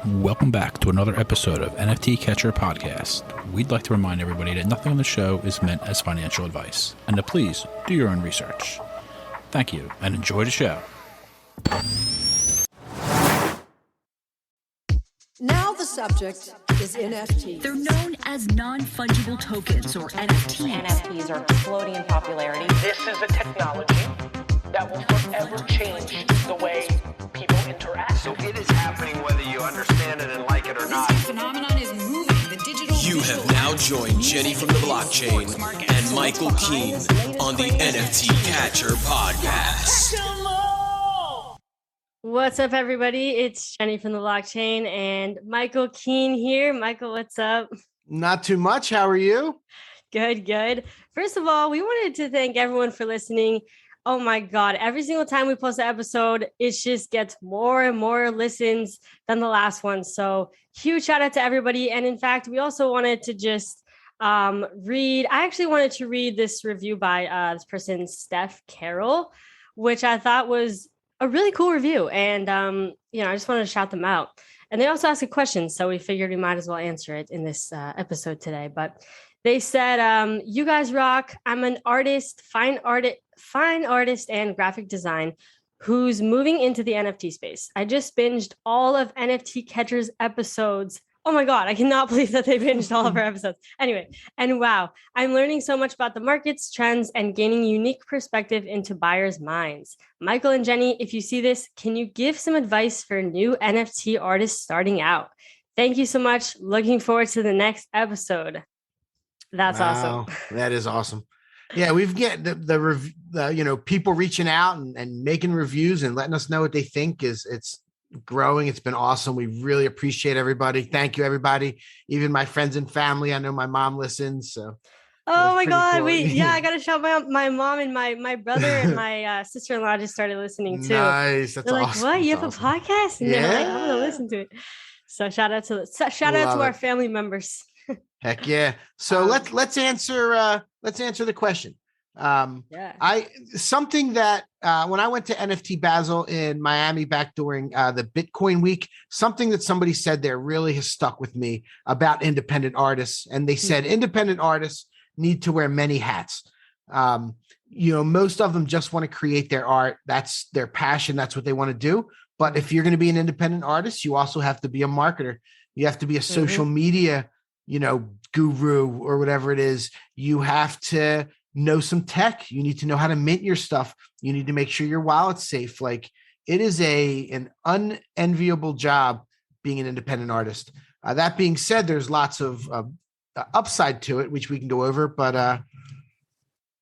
Welcome back to another episode of NFT Catcher Podcast. We'd like to remind everybody that nothing on the show is meant as financial advice, and to please do your own research. Thank you, and enjoy the show. Now the subject is NFTs. They're known as non-fungible tokens, or NFTs. NFTs are exploding in popularity. This is a technology that will forever change the way people interact. So it is happening whether you understand it and like it or not. This phenomenon is moving. The digital. You have now joined Jenny from the blockchain and Michael Keene on the NFT Catcher Podcast. What's up, everybody? It's Jenny from the blockchain and Michael Keene here. Michael, what's up? Not too much. How are you? Good. First of all, we wanted to thank everyone for listening. Oh my God, every single time we post an episode, it just gets more and more listens than the last one. So huge shout out to everybody. And in fact, we also wanted to just I actually wanted to read this review by this person, Steph Carroll, which I thought was a really cool review. And, I just wanted to shout them out. And they also asked a question, so we figured we might as well answer it in this episode today. But they said, you guys rock. I'm an artist, fine artist and graphic design who's moving into the NFT space. I just binged all of NFT Catcher's episodes. Oh my God, I cannot believe that they binged all of our episodes. Anyway, and wow, I'm learning so much about the markets, trends, and gaining unique perspective into buyers' minds. Michael and Jenny, if you see this, can you give some advice for new NFT artists starting out? Thank you so much. Looking forward to the next episode. That's awesome. That is awesome. Yeah, we've get the people reaching out and making reviews and letting us know what they think it's growing. It's been awesome. We really appreciate everybody. Thank you, everybody. Even my friends and family. I know my mom listens. So. Oh my God. Cool. I got to shout my mom and my brother and my sister-in-law just started listening too. Nice. That's they're awesome. Like, what? You have awesome. a podcast? And they're like, I'm going to listen to it. So shout out to our family members. Heck yeah. So let's answer the question. Something that when I went to NFT Basel in Miami back during the Bitcoin week, something that somebody said there really has stuck with me about independent artists. And they said independent artists need to wear many hats. Most of them just want to create their art. That's their passion. That's what they want to do. But if you're going to be an independent artist, you also have to be a marketer. You have to be a social media, guru or whatever it is. You have to know some tech. You need to know how to mint your stuff. You need to make sure your wallet's safe. Like, it is an unenviable job being an independent artist. That being said, there's lots of upside to it, which we can go over. But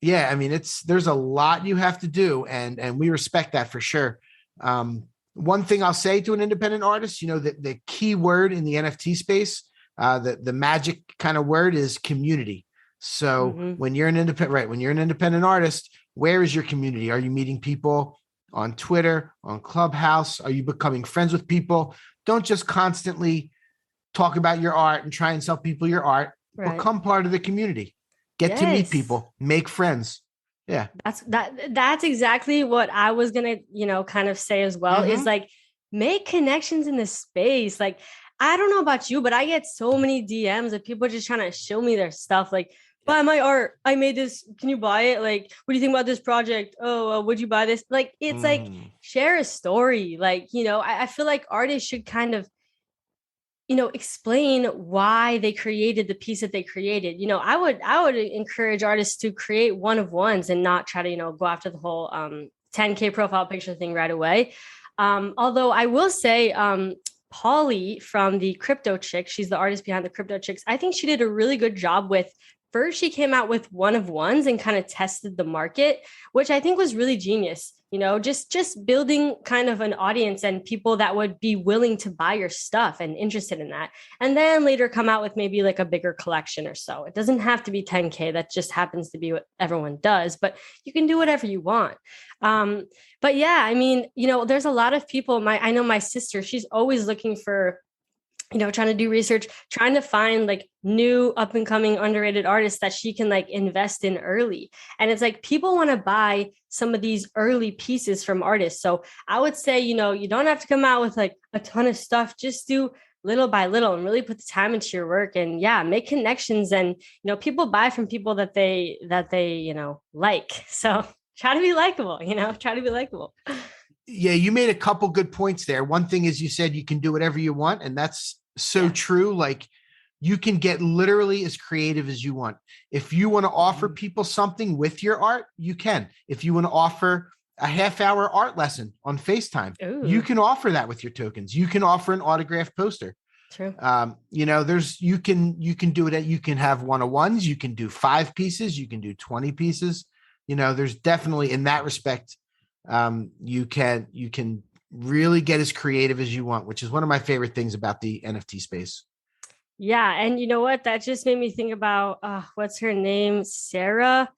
there's a lot you have to do, and we respect that for sure. One thing I'll say to an independent artist, the key word in the NFT space, the magic kind of word is community. So when you're an independent artist, where is your community? Are you meeting people on Twitter, on Clubhouse? Are you becoming friends with people? Don't just constantly talk about your art and try and sell people your art. Right. Become part of the community. Get to meet people, make friends. Yeah. That's exactly what I was going to, kind of say as well, is like, make connections in this space. Like, I don't know about you, but I get so many DMs of people just trying to show me their stuff. Like, buy my art. I made this. Can you buy it? Like, what do you think about this project? Oh, would you buy this? Like, it's like, share a story. Like, I feel like artists should kind of, explain why they created the piece that they created. I would encourage artists to create one of ones and not try to, go after the whole 10K profile picture thing right away. Although I will say, Polly from the Crypto Chicks, she's the artist behind the Crypto Chicks. I think she did a really good job with, first she came out with one of ones and kind of tested the market, which I think was really genius. Just building kind of an audience and people that would be willing to buy your stuff and interested in that. And then later come out with maybe like a bigger collection or so. It doesn't have to be 10K. That just happens to be what everyone does, but you can do whatever you want. But yeah, there's a lot of people. I know my sister, she's always looking for, trying to do research, trying to find like new up and coming underrated artists that she can like invest in early. And it's like, people want to buy some of these early pieces from artists. So I would say, you don't have to come out with like a ton of stuff. Just do little by little and really put the time into your work and make connections. And, people buy from people that they, like. So try to be likable, try to be likable. Yeah, you made a couple good points there. One thing is you said you can do whatever you want, and that's so true. Like, you can get literally as creative as you want. If you want to offer people something with your art, you can. If you want to offer a half-hour art lesson on FaceTime, you can offer that with your tokens. You can offer an autographed poster. True. You can do it. You can have one-on-ones. You can do 5 pieces. You can do 20 pieces. There's definitely, in that respect, you can really get as creative as you want, which is one of my favorite things about the NFT space. Yeah. And you know what? That just made me think about, what's her name? Sarah.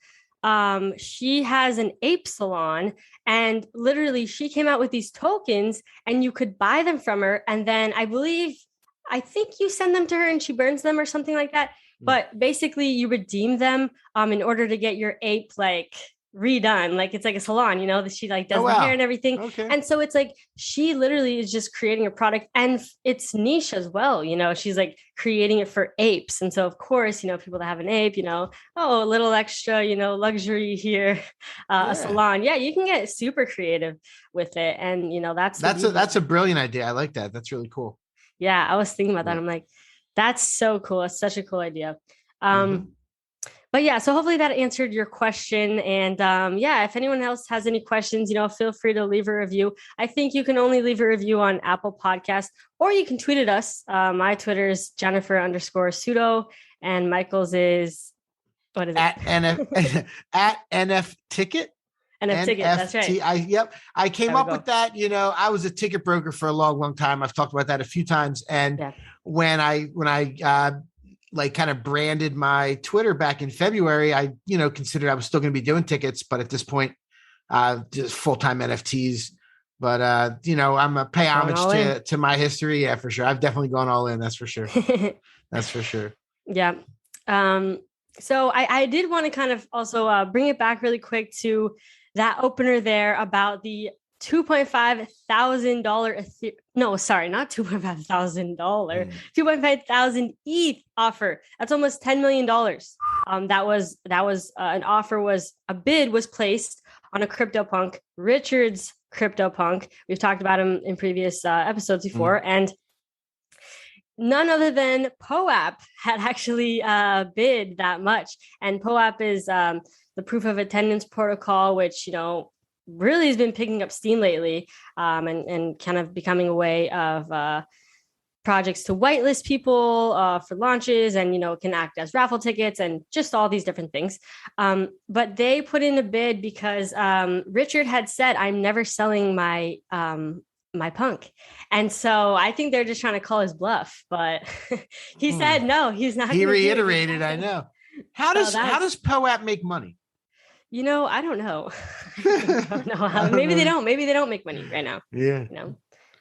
She has an ape salon, and literally she came out with these tokens and you could buy them from her. And then I think you send them to her and she burns them or something like that. But basically you redeem them, in order to get your ape redone. Like, it's like a salon, that she does the hair and everything. Okay. And so it's like, she literally is just creating a product, and it's niche as well. She's creating it for apes. And so of course, people that have an ape, a little extra, luxury here, a salon. Yeah. You can get super creative with it. And, that's a brilliant idea. I like that. That's really cool. Yeah. I was thinking about that. I'm like, that's so cool. It's such a cool idea. But yeah, so hopefully that answered your question. And if anyone else has any questions, feel free to leave a review. I think you can only leave a review on Apple Podcasts, or you can tweet at us. My Twitter is Jennifer_pseudo, and Michael's is, what is it? At NF Ticket. NFT, that's right. I came up with that. I was a ticket broker for a long, long time. I've talked about that a few times. And when I kind of branded my Twitter back in February, I, considered I was still going to be doing tickets, but at this point, just full-time NFTs. But, I'm a pay homage to my history. Yeah, for sure. I've definitely gone all in. That's for sure. That's for sure. Yeah. So I did want to kind of also bring it back really quick to that opener there about the $2,500 no, sorry, not $2,500, $2,500 ETH offer. That's almost $10 million. That was an offer, a bid was placed on a CryptoPunk, Richard's CryptoPunk. We've talked about him in previous episodes before, and none other than POAP had actually bid that much. And POAP is the proof of attendance protocol, which, really has been picking up steam lately, and kind of becoming a way of projects to whitelist people for launches, and can act as raffle tickets and just all these different things. But they put in a bid because Richard had said, "I'm never selling my punk," and so I think they're just trying to call his bluff. But he said no, he's not. He reiterated, "I know." How does POAP make money? I don't know. I don't know how. Maybe they don't. Maybe they don't make money right now. Yeah.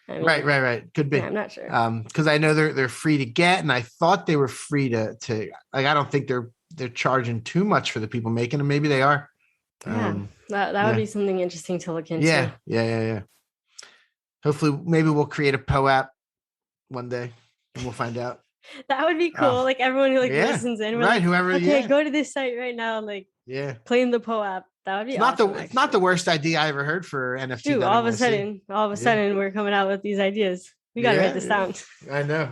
Right. Could be. Yeah, I'm not sure. Because I know they're free to get, and I thought they were free to I don't think they're charging too much for the people making them. Maybe they are. Yeah, that would be something interesting to look into. Yeah. Hopefully, maybe we'll create a POAP one day, and we'll find out. That would be cool. Like, everyone who listens in, right? Whoever. Okay, go to this site right now. Claim the POAP. That would be awesome. It's not the worst idea I ever heard for NFT. Dude, all of a sudden, we're coming out with these ideas. We got to write this down. I know.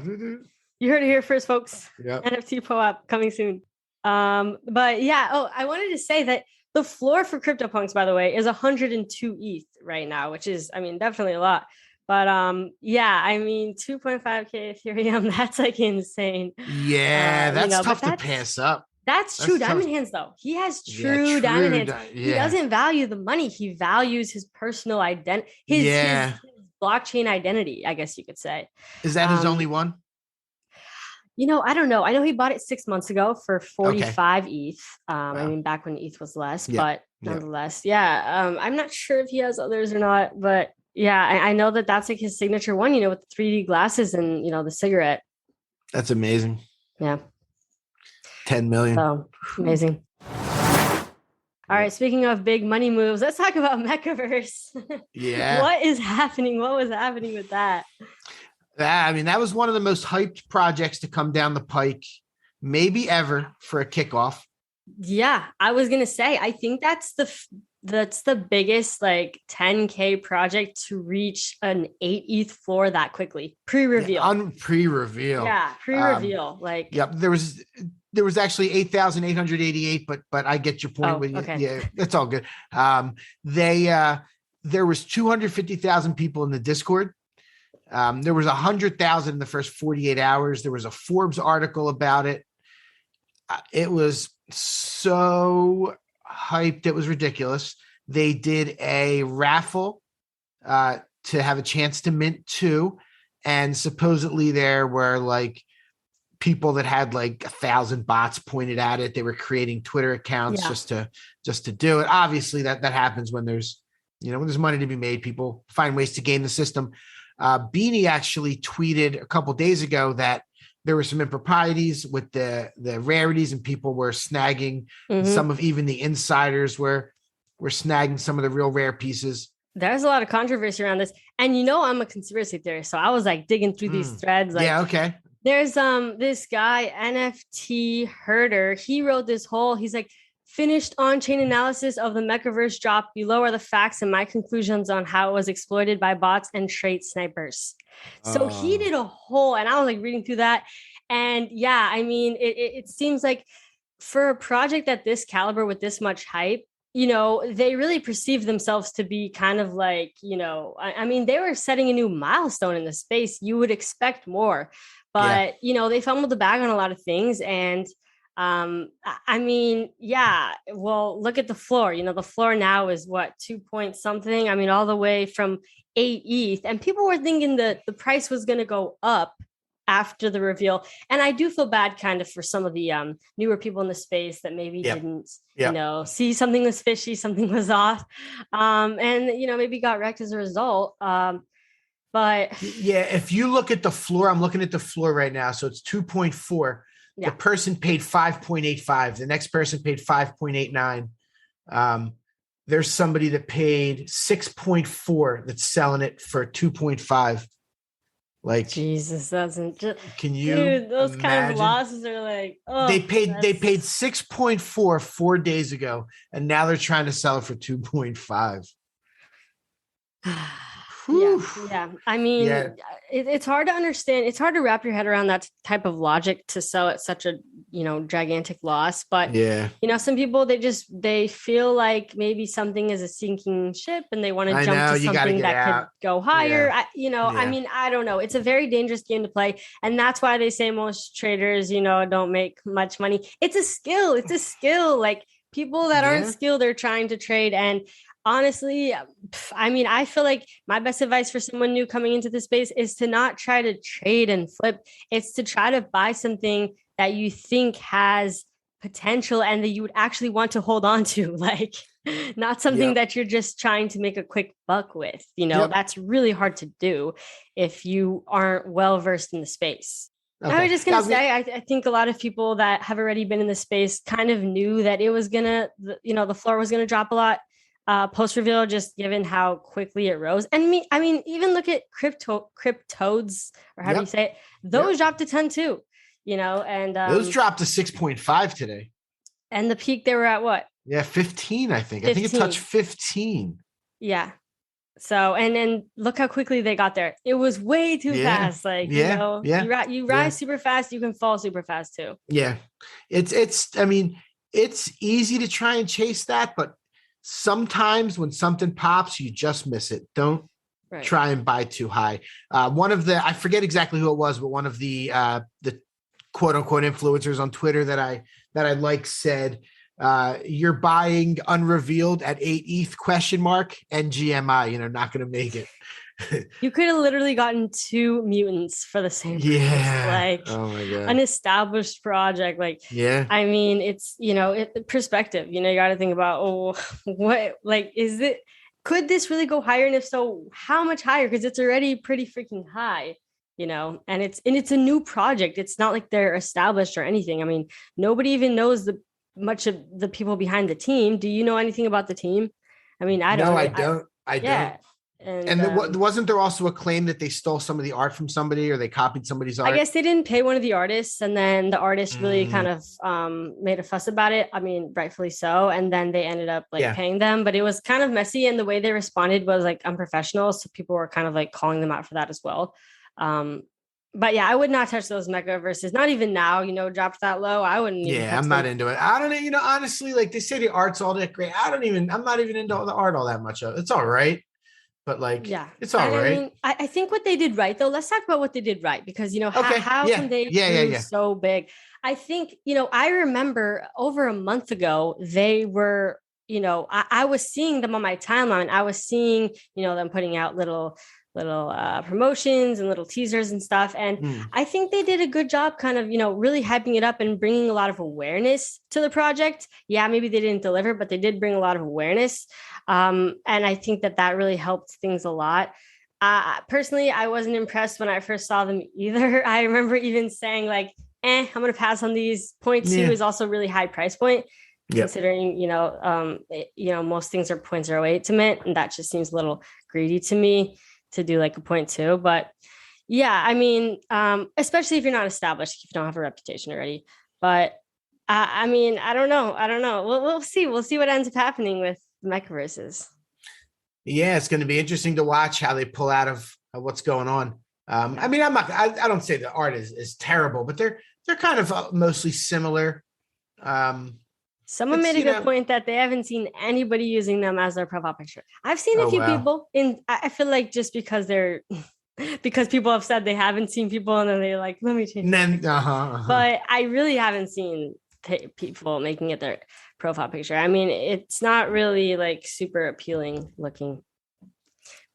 You heard it here first, folks. Yep. NFT POAP coming soon. But yeah. Oh, I wanted to say that the floor for CryptoPunks, by the way, is 102 ETH right now, which is, definitely a lot. But 2.5K Ethereum, that's insane. Yeah, that's tough to pass up. That's true diamond hands, though. He has true diamond hands. He doesn't value the money. He values his personal identity, his blockchain identity, I guess you could say. Is that his only one? I don't know. I know he bought it 6 months ago for 45 ETH. Back when ETH was less, but nonetheless, I'm not sure if he has others or not, but I know that's his signature one, with the 3D glasses and, the cigarette. That's amazing. Yeah. 10 million. So amazing. All right. Speaking of big money moves, let's talk about MekaVerse. Yeah. What is happening? What was happening with that? I mean, that was one of the most hyped projects to come down the pike, maybe ever, for a kickoff. Yeah, I was gonna say, I think that's the biggest like 10K project to reach an 8 ETH floor that quickly pre-reveal. Yeah, pre-reveal. Yeah, pre-reveal. Yep, there was actually 8,888, but I get your point. Okay. Yeah, that's all good. There was 250,000 people in the Discord. There was 100,000 in the first 48 hours. There was a Forbes article about it. It was so hyped. It was ridiculous. They did a raffle to have a chance to mint 2. And supposedly there were like people that had like 1,000 bots pointed at it. They were creating Twitter accounts just to do it. Obviously that happens when there's money to be made. People find ways to game the system. Beanie actually tweeted a couple days ago that there were some improprieties with the rarities, and people were snagging. Some of even the insiders were snagging some of the real rare pieces. There's a lot of controversy around this. And I'm a conspiracy theorist, so I was like digging through these threads. Like, yeah, okay. There's this guy, NFT Herder. He wrote this he's like, finished on-chain analysis of the MekaVerse drop. Below are the facts and my conclusions on how it was exploited by bots and trait snipers. So he did a whole, and I was like reading through that. And yeah, I mean, it seems like for a project at this caliber with this much hype, they really perceive themselves to be kind of like, I mean, they were setting a new milestone in the space. You would expect more, but, they fumbled the bag on a lot of things. And I mean, yeah, well, look at the floor. The floor now is what, 2 point something? I mean, all the way from 8 ETH. And people were thinking that the price was going to go up after the reveal. And I do feel bad kind of for some of the newer people in the space that maybe didn't, see something was fishy, something was off. And, maybe got wrecked as a result. But yeah, if you look at the floor, I'm looking at the floor right now. So it's 2.4. The person paid 5.85. The next person paid 5.89. There's somebody that paid 6.4 that's selling it for 2.5. Like, Jesus, doesn't just, can you? Dude, those imagine? kind of losses are like, they paid 6.4 4 days ago, and now they're trying to sell it for 2.5. Yeah. I mean, it's hard to understand. It's hard to wrap your head around that type of logic to sell at such a, gigantic loss. But, some people, they feel like maybe something is a sinking ship and they want to jump to something that could go higher. I mean, I don't know. It's a very dangerous game to play. And that's why they say most traders, don't make much money. It's a skill. Like people that aren't skilled are trying to trade. And honestly, I mean, I feel like my best advice for someone new coming into the space is to not try to trade and flip. It's to try to buy something that you think has potential and that you would actually want to hold on to, like not something that you're just trying to make a quick buck with. That's really hard to do if you aren't well versed in the space. Okay. I was just going to say, I think a lot of people that have already been in the space kind of knew that it was going to, the floor was going to drop a lot. Post reveal, just given how quickly it rose. And I mean, even look at cryptodes, or how do you say it? Those dropped a ton too, and those dropped to 6.5 today. And the peak they were at what? Yeah, 15, I think. 15. I think it touched 15. Yeah. So, and then look how quickly they got there. It was way too fast. Like, you rise super fast, you can fall super fast too. Yeah. I mean, it's easy to try and chase that, but sometimes when something pops, you just miss it. Don't try and buy too high. I forget exactly who it was, but one of the quote unquote influencers on Twitter that I like said, you're buying unrevealed at 8 ETH ? NGMI, not going to make it. You could have literally gotten 2 mutants for the same price. Like, oh my God, an established project. Like, I mean, it's, perspective, you got to think about, could this really go higher? And if so, how much higher? Because it's already pretty freaking high, and it's a new project. It's not like they're established or anything. I mean, nobody even knows much of the people behind the team. Do you know anything about the team? I mean, I don't. No, I don't. And wasn't there also a claim that they stole some of the art from somebody or they copied somebody's art? I guess they didn't pay one of the artists, and then the artist really kind of made a fuss about it. I mean, rightfully so. And then they ended up paying them, but it was kind of messy. And the way they responded was like unprofessional. So people were kind of like calling them out for that as well. But yeah, I would not touch those MekaVerses. Not even now, dropped that low. I wouldn't. Yeah, I'm not into it. I don't, honestly, like they say the art's all that great. I'm not even into the art all that much. It's all right. But it's all right. I mean, I think what they did right, though, let's talk about what they did right, because, how can they be so big? I think, I remember over a month ago, they were, I was seeing them on my timeline. I was seeing, them putting out little promotions and little teasers and stuff. And I think they did a good job kind of, really hyping it up and bringing a lot of awareness to the project. Yeah, maybe they didn't deliver, but they did bring a lot of awareness. And I think that really helped things a lot. Personally, I wasn't impressed when I first saw them either. I remember even saying like, I'm going to pass on these. 0.2 is also really high price point. Considering, most things are 0.08 to mint, and that just seems a little greedy to me to do like a 0.2. But yeah, I mean, especially if you're not established, if you don't have a reputation already. But I mean, I don't know. We'll see. We'll see what ends up happening with MekaVerses. Yeah, it's going to be interesting to watch how they pull out of what's going on. I mean, I don't say the art is terrible, but they're kind of mostly similar. Someone made a good point that they haven't seen anybody using them as their profile picture. I've seen a few people I feel like just because because people have said they haven't seen people and then they're like, let me change. But I really haven't seen people making it their profile picture. I mean, it's not really like super appealing looking.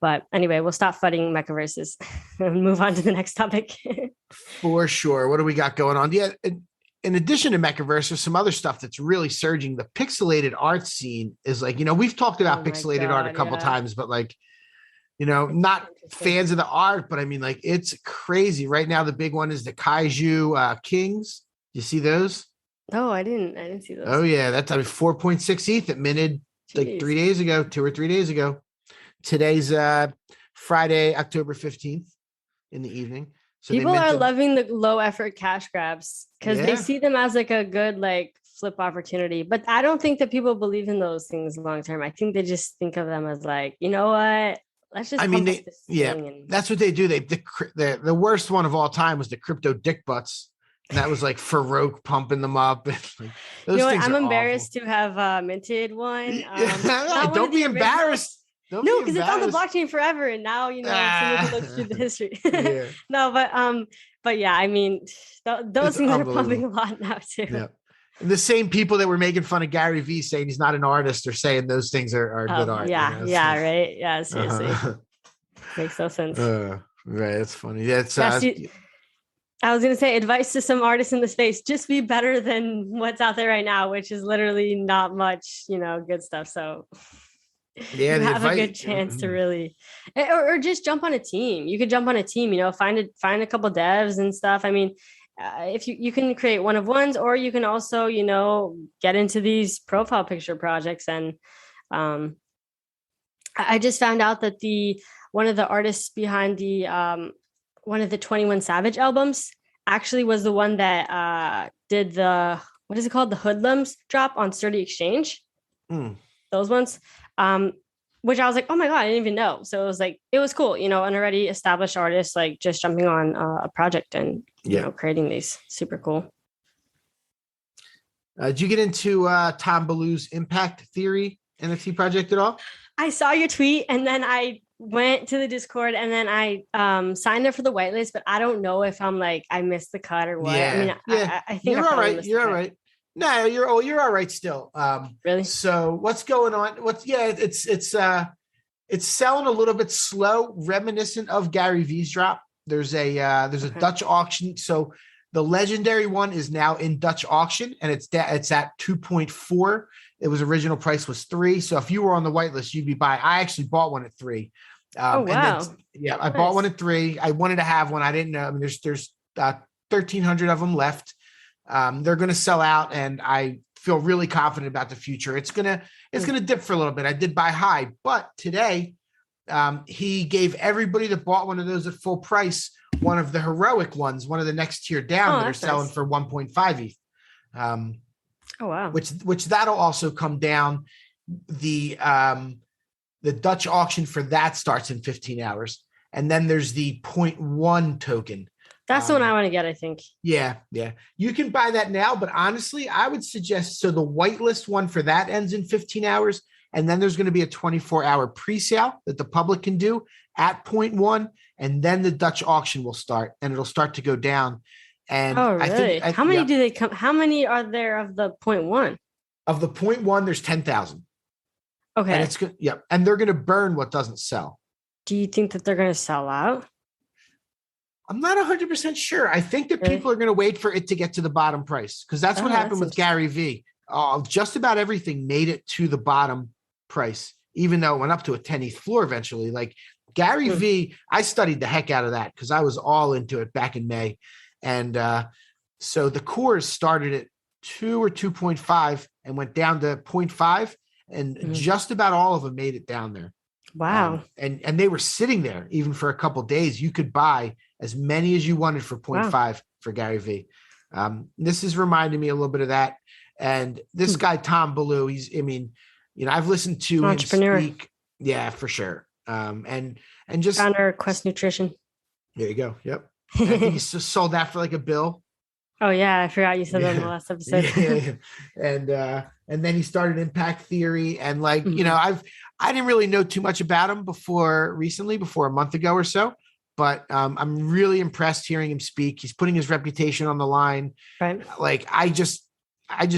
But anyway, we'll stop fighting MekaVerses and move on to the next topic. For sure. What do we got going on? Yeah. In addition to MekaVerse, there's some other stuff that's really surging. The pixelated art scene is like, we've talked about pixelated art a couple times, but like, not fans of the art, but I mean, like, it's crazy. Right now, the big one is the Kaiju Kings. You see those? Oh, I didn't see those. Oh, yeah. That's 4.6 ETH that minted like 3 days ago, 2 or 3 days ago. Today's Friday, October 15th in the evening. So people are loving the low effort cash grabs because they see them as like a good like flip opportunity. But I don't think that people believe in those things long term. I think they just think of them as like, you know what? Let's just. I mean, that's what they do. The worst one of all time was the crypto dick butts, and that was like Farouk pumping them up. And, like, those things I'm embarrassed to have minted one. Don't be embarrassed. No, because it's on the blockchain forever, and now someone can look through the history. No, but yeah, I mean, those things are pumping a lot now too. Yeah. And the same people that were making fun of Gary Vee saying he's not an artist are saying those things are good art. Yeah, right. Yeah, seriously, makes no sense. Right, it's funny. That's. I was going to say advice to some artists in the space: just be better than what's out there right now, which is literally not much, good stuff. So. Yeah, you have a good chance to really, or just jump on a team. You could jump on a team, find a couple devs and stuff. I mean, if you can create one of ones, or you can also, get into these profile picture projects. And I just found out that one of the artists behind the one of the 21 Savage albums actually was the one that did the, what is it called? The Hoodlums drop on Sturdy Exchange. Those ones. Which I was like, oh my God, I didn't even know. So it was cool, an already established artist, like just jumping on a project and, creating these. Super cool. Did you get into Tom Bilyeu's Impact Theory NFT project at all? I saw your tweet and then I went to the Discord and then I signed up for the whitelist, but I don't know if I'm like, I missed the cut or what. Yeah. I mean, I think you're all right. You're all right. No, you're all right still. Really? So what's going on? It's selling a little bit slow, reminiscent of Gary V's drop. There's a Dutch auction. So the legendary one is now in Dutch auction and it's at 2.4. It was original price was 3. So if you were on the whitelist, you'd be buying. I actually bought one at 3. Oh wow! And I bought one at 3. I wanted to have one. I didn't know. I mean, there's 1,300 of them left. They're going to sell out, and I feel really confident about the future. It's gonna dip for a little bit. I did buy high, but today he gave everybody that bought one of those at full price one of the heroic ones, one of the next tier down that are selling for 1.5 ETH. Oh wow! Which that'll also come down. The Dutch auction for that starts in 15 hours, and then there's the 0.1 token. That's the one I want to get, I think. Yeah. You can buy that now, but honestly, I would suggest, so the whitelist one for that ends in 15 hours, and then there's going to be a 24-hour pre-sale that the public can do at 0.1, and then the Dutch auction will start, and it'll start to go down. And oh, really? How many do they come? How many are there of the 0.1? Of the 0.1, there's 10,000. Okay. And it's good. Yep. And they're going to burn what doesn't sell. Do you think that they're going to sell out? I'm not 100% sure. I think that people are going to wait for it to get to the bottom price, because that's what happened with Gary V. Just about everything made it to the bottom price, even though it went up to a 10 ETH floor eventually. Like Gary V, I studied the heck out of that because I was all into it back in May. And so the cores started at 2 or 2.5 and went down to 0.5, and just about all of them made it down there. Wow. And they were sitting there even for a couple of days. You could buy as many as you wanted for 0.5 for Gary V. This is reminding me a little bit of that. And this guy, Tom Bilyeu, I've listened to him speak. Yeah, for sure. And just founder Quest Nutrition. There you go. Yep. I think he sold that for like $1 billion. Oh yeah, I forgot you said that in the last episode. And then he started Impact Theory, and I didn't really know too much about him before a month ago or so, but I'm really impressed hearing him speak. He's putting his reputation on the line. Right. Like I just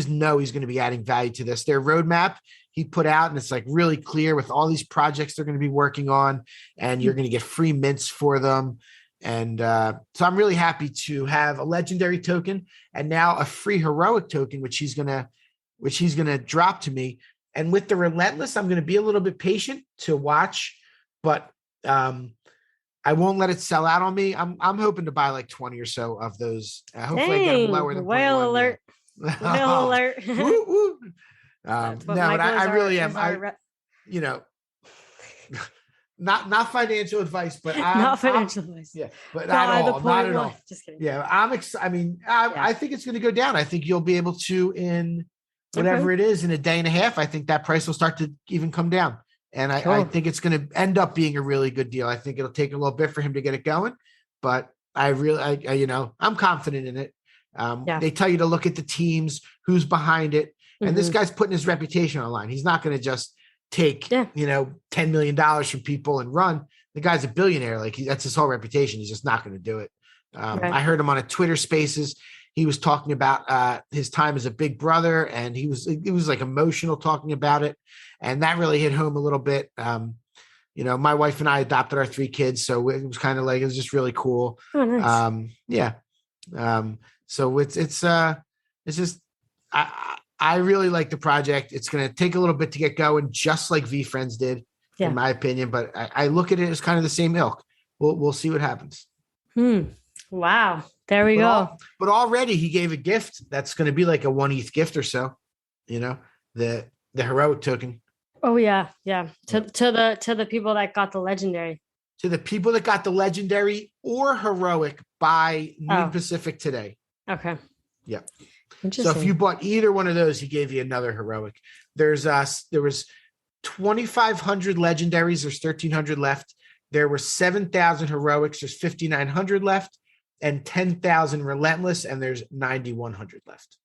know he's going to be adding value to this. Their roadmap he put out, and it's like really clear with all these projects they're going to be working on, and you're going to get free mints for them. And so I'm really happy to have a legendary token and now a free heroic token, which he's gonna drop to me. And with the Relentless, I'm going to be a little bit patient to watch, but I won't let it sell out on me. I'm hoping to buy like 20 or so of those. Hopefully I get them lower than whale alert. Whale alert. Woo, woo. No, but I really am. Not financial advice, but not financial advice. Yeah, but not at all. Just kidding. Yeah, I'm excited. I think it's going to go down. I think you'll be able to, in whatever it is, in a day and a half, I think that price will start to even come down. And I think it's going to end up being a really good deal. I think it'll take a little bit for him to get it going, but I'm confident in it. They tell you to look at the teams, who's behind it, and this guy's putting his reputation on the line. He's not going to just take $10 million from people and run. The guy's a billionaire. Like that's his whole reputation. He's just not going to do it. I heard him on a Twitter Spaces. He was talking about his time as a big brother, and he was like emotional talking about it, and that really hit home a little bit. My wife and I adopted our 3 kids, so it was kind of like, it was just really cool. Oh, nice. So it's just I really like the project. It's going to take a little bit to get going, just like VeFriends did, in my opinion. But I look at it as kind of the same ilk. We'll see what happens. Wow. There we go. But already he gave a gift that's going to be like a 1 ETH gift or so. The heroic token. Oh yeah. To the people that got the legendary. To the people that got the legendary or heroic by noon Pacific today. Okay. Yeah. So if you bought either one of those, he gave you another heroic. There was 2,500 legendaries. There's 1,300 left. There were 7,000 heroics. There's 5,900 left, and 10,000 relentless. And there's 9,100 left.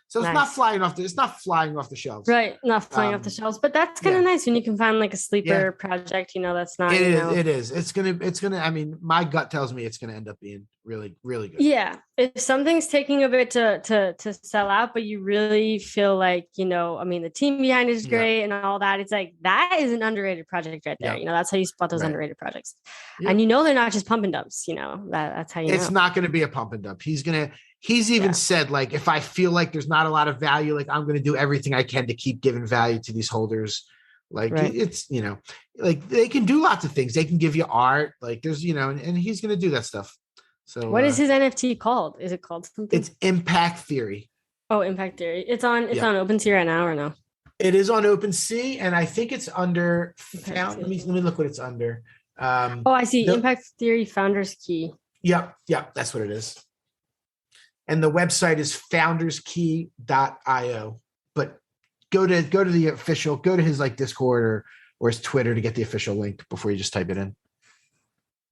So it's not flying off the shelves. Right. Not flying off the shelves, but that's kind of nice when you can find like a sleeper project, that's not, It is. It's going to, my gut tells me it's going to end up being really, really good. Yeah. If something's taking a bit to sell out, but you really feel like, the team behind it is great and all that. It's like, that is an underrated project right there. That's how you spot those underrated projects. And they're not just pump and dumps, that's how you know. It's not going to be a pump and dump. He's even said, like, if I feel like there's not a lot of value, like I'm going to do everything I can to keep giving value to these holders. Like it's, like they can do lots of things. They can give you art, like there's, and he's going to do that stuff. So what is his NFT called? Is it called something? It's Impact Theory. Oh, Impact Theory. It's on OpenSea right now or no? It is on OpenSea, and I think it's under found. Impact Let me look what it's under. Oh, I see. Impact Theory Founders Key. Yep, that's what it is. And the website is founderskey.io. But go to the official, go to his like Discord or his Twitter to get the official link before you just type it in.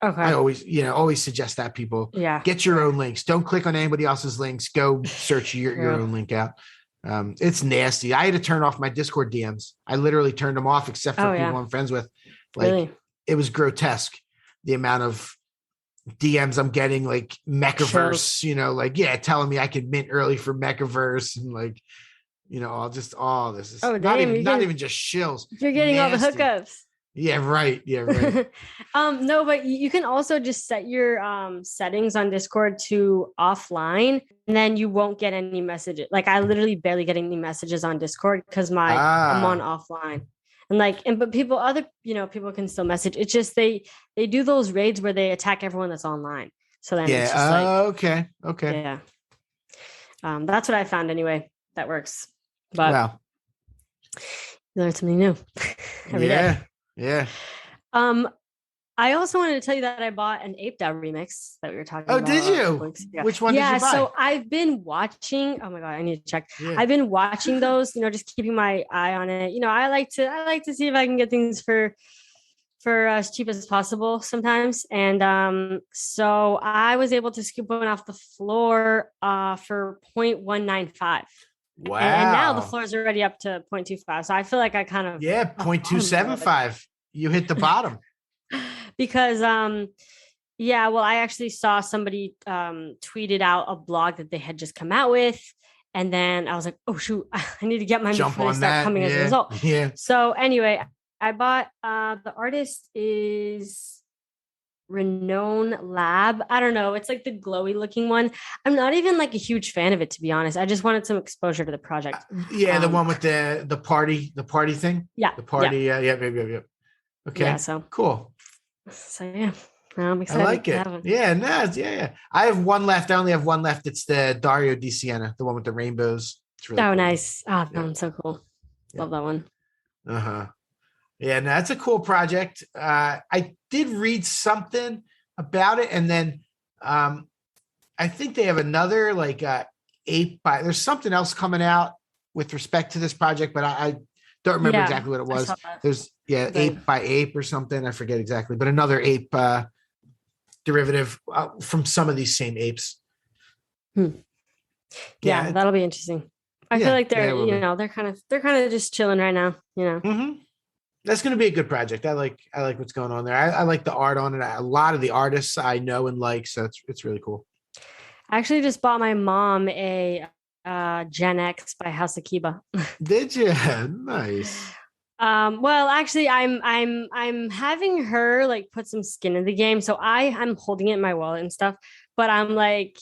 Okay. I always suggest that people get your own links. Don't click on anybody else's links. Go search your own link out. It's nasty. I had to turn off my Discord DMs. I literally turned them off except for people I'm friends with. Like really? It was grotesque. The amount of DMs I'm getting, like MekaVerse, telling me I could mint early for MekaVerse and like, all this is not even just shills. You're getting nasty. all the hookups. Yeah, right. No, but you can also just set your settings on Discord to offline, and then you won't get any messages. Like I literally barely get any messages on Discord because I'm on offline. And but people can still message. It's just they do those raids where they attack everyone that's online. So then it's just okay. Yeah. That's what I found anyway. That works. But wow. Learn something new every day. Yeah. I also wanted to tell you that I bought an Ape DAO remix that we were talking about. Oh, did you? Which one did you buy? So I've been watching. Oh my God, I need to check. Yeah. I've been watching those, just keeping my eye on it. I like to see if I can get things for as cheap as possible sometimes. And so I was able to scoop one off the floor for 0.195. Wow. And now the floor is already up to 0.25. So I feel like I kind of 0.275. You hit the bottom. Because I actually saw somebody tweeted out a blog that they had just come out with, and then I was like, oh shoot, I need to get mine before they start coming as a result. Yeah. So anyway, I bought the artist is Renown Lab. I don't know. It's like the glowy looking one. I'm not even like a huge fan of it, to be honest. I just wanted some exposure to the project. The one with the party thing. Yeah. The party. Yeah. Maybe. Okay. Yeah. So cool. So yeah, I'm excited. I like it. Yeah. Nice. Yeah. I have one left. I only have one left. It's the Dario Di Siena, the one with the rainbows. It's really cool. Nice. Oh, that one's so cool. Love that one. Yeah, no, that's a cool project. I did read something about it, and then I think they have another like ape by. There's something else coming out with respect to this project, but I don't remember exactly what it was. There's ape by ape or something. I forget exactly, but another ape derivative from some of these same apes. Yeah, that'll be interesting. I feel like they're they're kind of just chilling right now. Mm-hmm. That's going to be a good project. I like what's going on there. I like the art on it. A lot of the artists I know and like, so it's really cool. I actually just bought my mom a Gen X by House of Kiba. Did you? Nice. Well, actually, I'm having her like put some skin in the game, so I'm holding it in my wallet and stuff. But I'm like,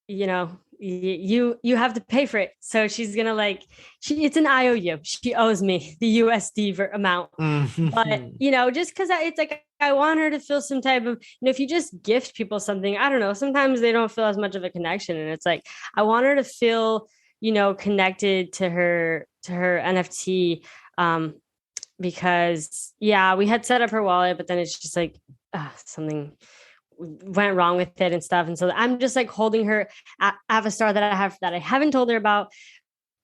you have to pay for it. So she's gonna it's an IOU. She owes me the USD amount. Mm-hmm. But just because it's like I want her to feel some type of if you just gift people something, I don't know. Sometimes they don't feel as much of a connection, and it's like I want her to feel connected to her NFT. Because we had set up her wallet, but then it's just like something went wrong with it and stuff. And so I'm just like holding her Avastar that I haven't told her about.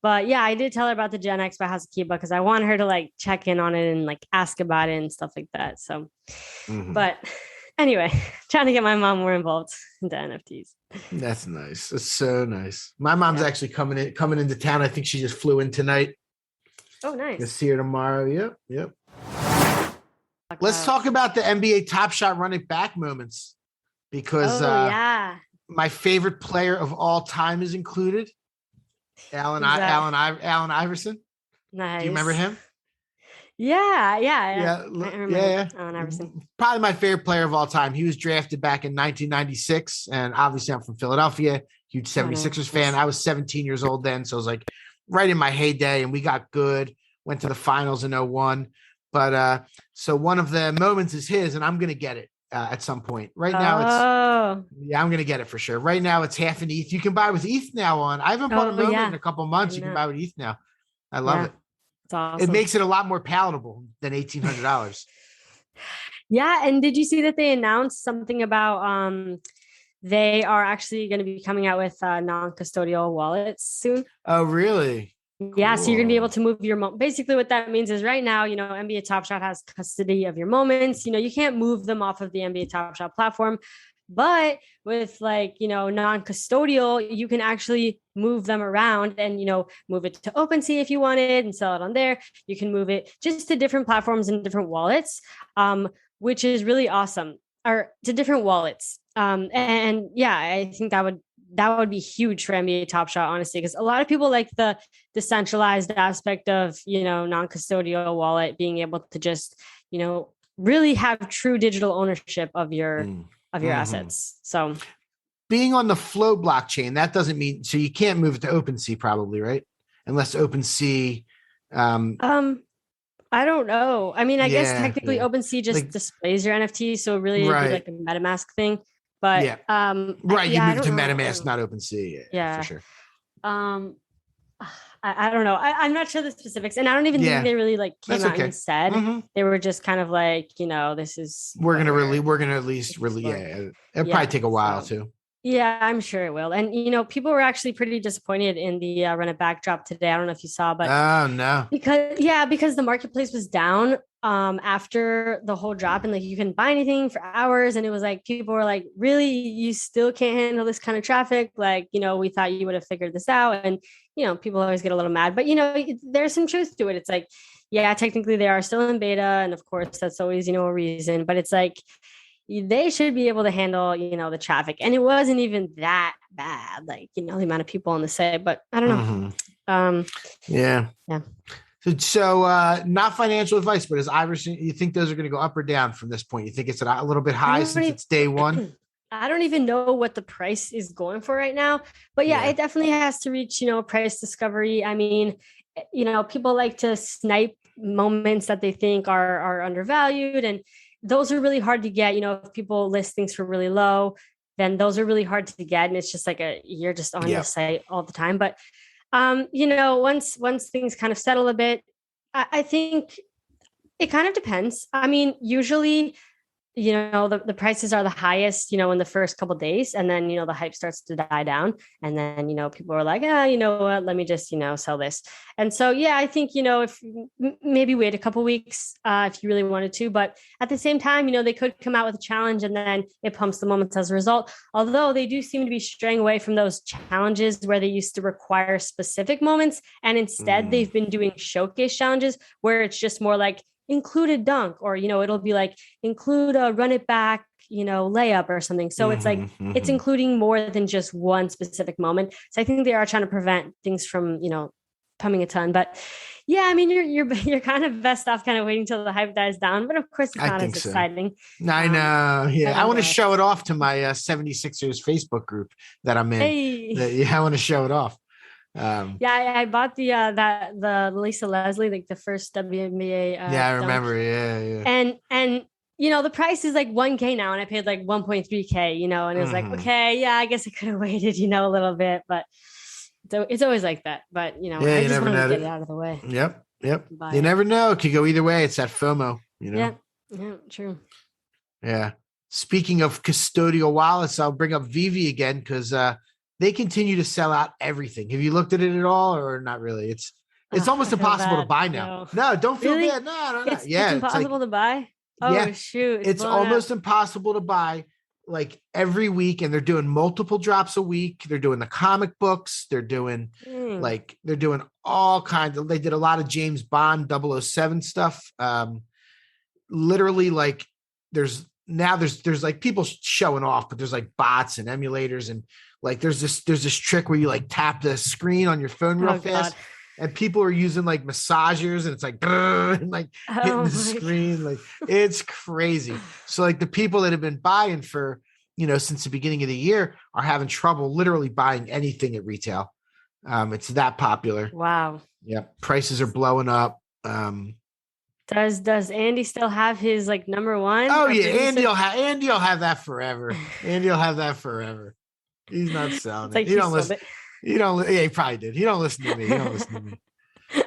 But yeah, I did tell her about the Gen X by House of Kiba because I want her to like check in on it and like ask about it and stuff like that. So, But anyway, trying to get my mom more involved into NFTs. That's nice. It's so nice. My mom's actually coming into town. I think she just flew in tonight. Oh, nice. You'll see her tomorrow. Yep. Let's talk about the NBA Top Shot run it back moments because my favorite player of all time is included. Allen Iverson. Nice. Do you remember him? Yeah. I remember Allen Iverson. Probably my favorite player of all time. He was drafted back in 1996, and obviously I'm from Philadelphia. Huge 76ers fan. I was 17 years old then, so I was like right in my heyday, and we got good. Went to the finals in 2001. But so one of the moments is his, and I'm gonna get it at some point. Right now, I'm gonna get it for sure. Right now, it's half an ETH. You can buy with ETH now on. I haven't bought a moment in a couple months. You can buy with ETH now. I love it. It's awesome. It makes it a lot more palatable than $1,800. Yeah. And did you see that they announced something about they are actually going to be coming out with non-custodial wallets soon? Oh, really? Yeah, so you're going to be able Cool. to move your basically what that means is right now, NBA Top Shot has custody of your moments. You can't move them off of the NBA Top Shot platform, but with non-custodial, you can actually move them around and move it to OpenSea if you wanted and sell it on there. You can move it just to different platforms and different wallets, which is really awesome, or to different wallets. And yeah, I think that would be huge for NBA Top Shot, honestly, because a lot of people like the decentralized aspect of, non-custodial wallet, being able to just, really have true digital ownership of your assets. So being on the Flow blockchain, that doesn't mean, so you can't move it to OpenSea probably, right? Unless OpenSea. I don't know. I mean, I guess technically yeah. OpenSea just displays your NFT. So really it'd be like a MetaMask thing. But right, you move to know. MetaMask, not OpenSea. Yeah, for sure. I don't know. I'm not sure the specifics, and I don't even think they really came out and said. They were just kind of like, this is we're gonna at least release. Yeah, it'll probably take a while too. Yeah, I'm sure it will. And people were actually pretty disappointed in the run it back drop today. I don't know if you saw, but oh no, because the marketplace was down after the whole drop, and you couldn't buy anything for hours, and it was people were like, really, you still can't handle this kind of traffic? We thought you would have figured this out. And people always get a little mad, but there's some truth to it. It's technically they are still in beta, and of course that's always a reason, but it's they should be able to handle the traffic, and it wasn't even that bad, the amount of people on the site. But I don't know. Yeah. So not financial advice, but as Iverson, you think those are going to go up or down from this point? You think it's a little bit high since it's day one? I don't even know what the price is going for right now, but it definitely has to reach, price discovery. I mean, people like to snipe moments that they think are undervalued, and those are really hard to get. If people list things for really low, then those are really hard to get. And it's just you're just on the site all the time. But, once things kind of settle a bit, I think it kind of depends. I mean, usually, the prices are the highest, in the first couple of days, and then, the hype starts to die down, and then, people are like, you know what, let me just, sell this. And so, I think, if maybe wait a couple of weeks, if you really wanted to, but at the same time, they could come out with a challenge, and then it pumps the moments as a result. Although they do seem to be straying away from those challenges where they used to require specific moments, and instead they've been doing showcase challenges where it's just more include a dunk, or it'll be include a run it back layup or something. So it's it's including more than just one specific moment. So I think they are trying to prevent things from pumping a ton. But I mean, you're kind of best off kind of waiting till the hype dies down, but of course it's not as exciting. I know. I want to show it off to my 76ers Facebook group that I'm in. I want to show it off. I bought the Lisa Leslie, the first WNBA. I remember. Yeah. And the price is $1K now, and I paid $1.3K. And it was okay, I guess I could have waited, a little bit, but so it's always like that. But I just wanted to get it out of the way. Yep. You never know; it could go either way. It's that FOMO. Yeah, true. Yeah. Speaking of custodial wallets, I'll bring up VeVe again because they continue to sell out everything. Have you looked at it at all, or not really? It's almost impossible to buy now. No, don't feel bad. No. It's impossible to buy. Oh shoot! It's almost impossible to buy every week, and they're doing multiple drops a week. They're doing the comic books. They're doing they're doing all kinds of. They did a lot of James Bond 007 stuff. Literally, there's people showing off, but there's bots and emulators, and there's this trick where you tap the screen on your phone real fast. God. And people are using massagers, and it's hitting the screen. It's crazy. So the people that have been buying for, since the beginning of the year are having trouble literally buying anything at retail. It's that popular. Wow. Yeah. Prices are blowing up. Does Andy still have his number one? Oh yeah. Andy'll have that forever. Andy'll have that forever. He's not selling it. He don't listen. You don't. Yeah, he probably did. He don't listen to me.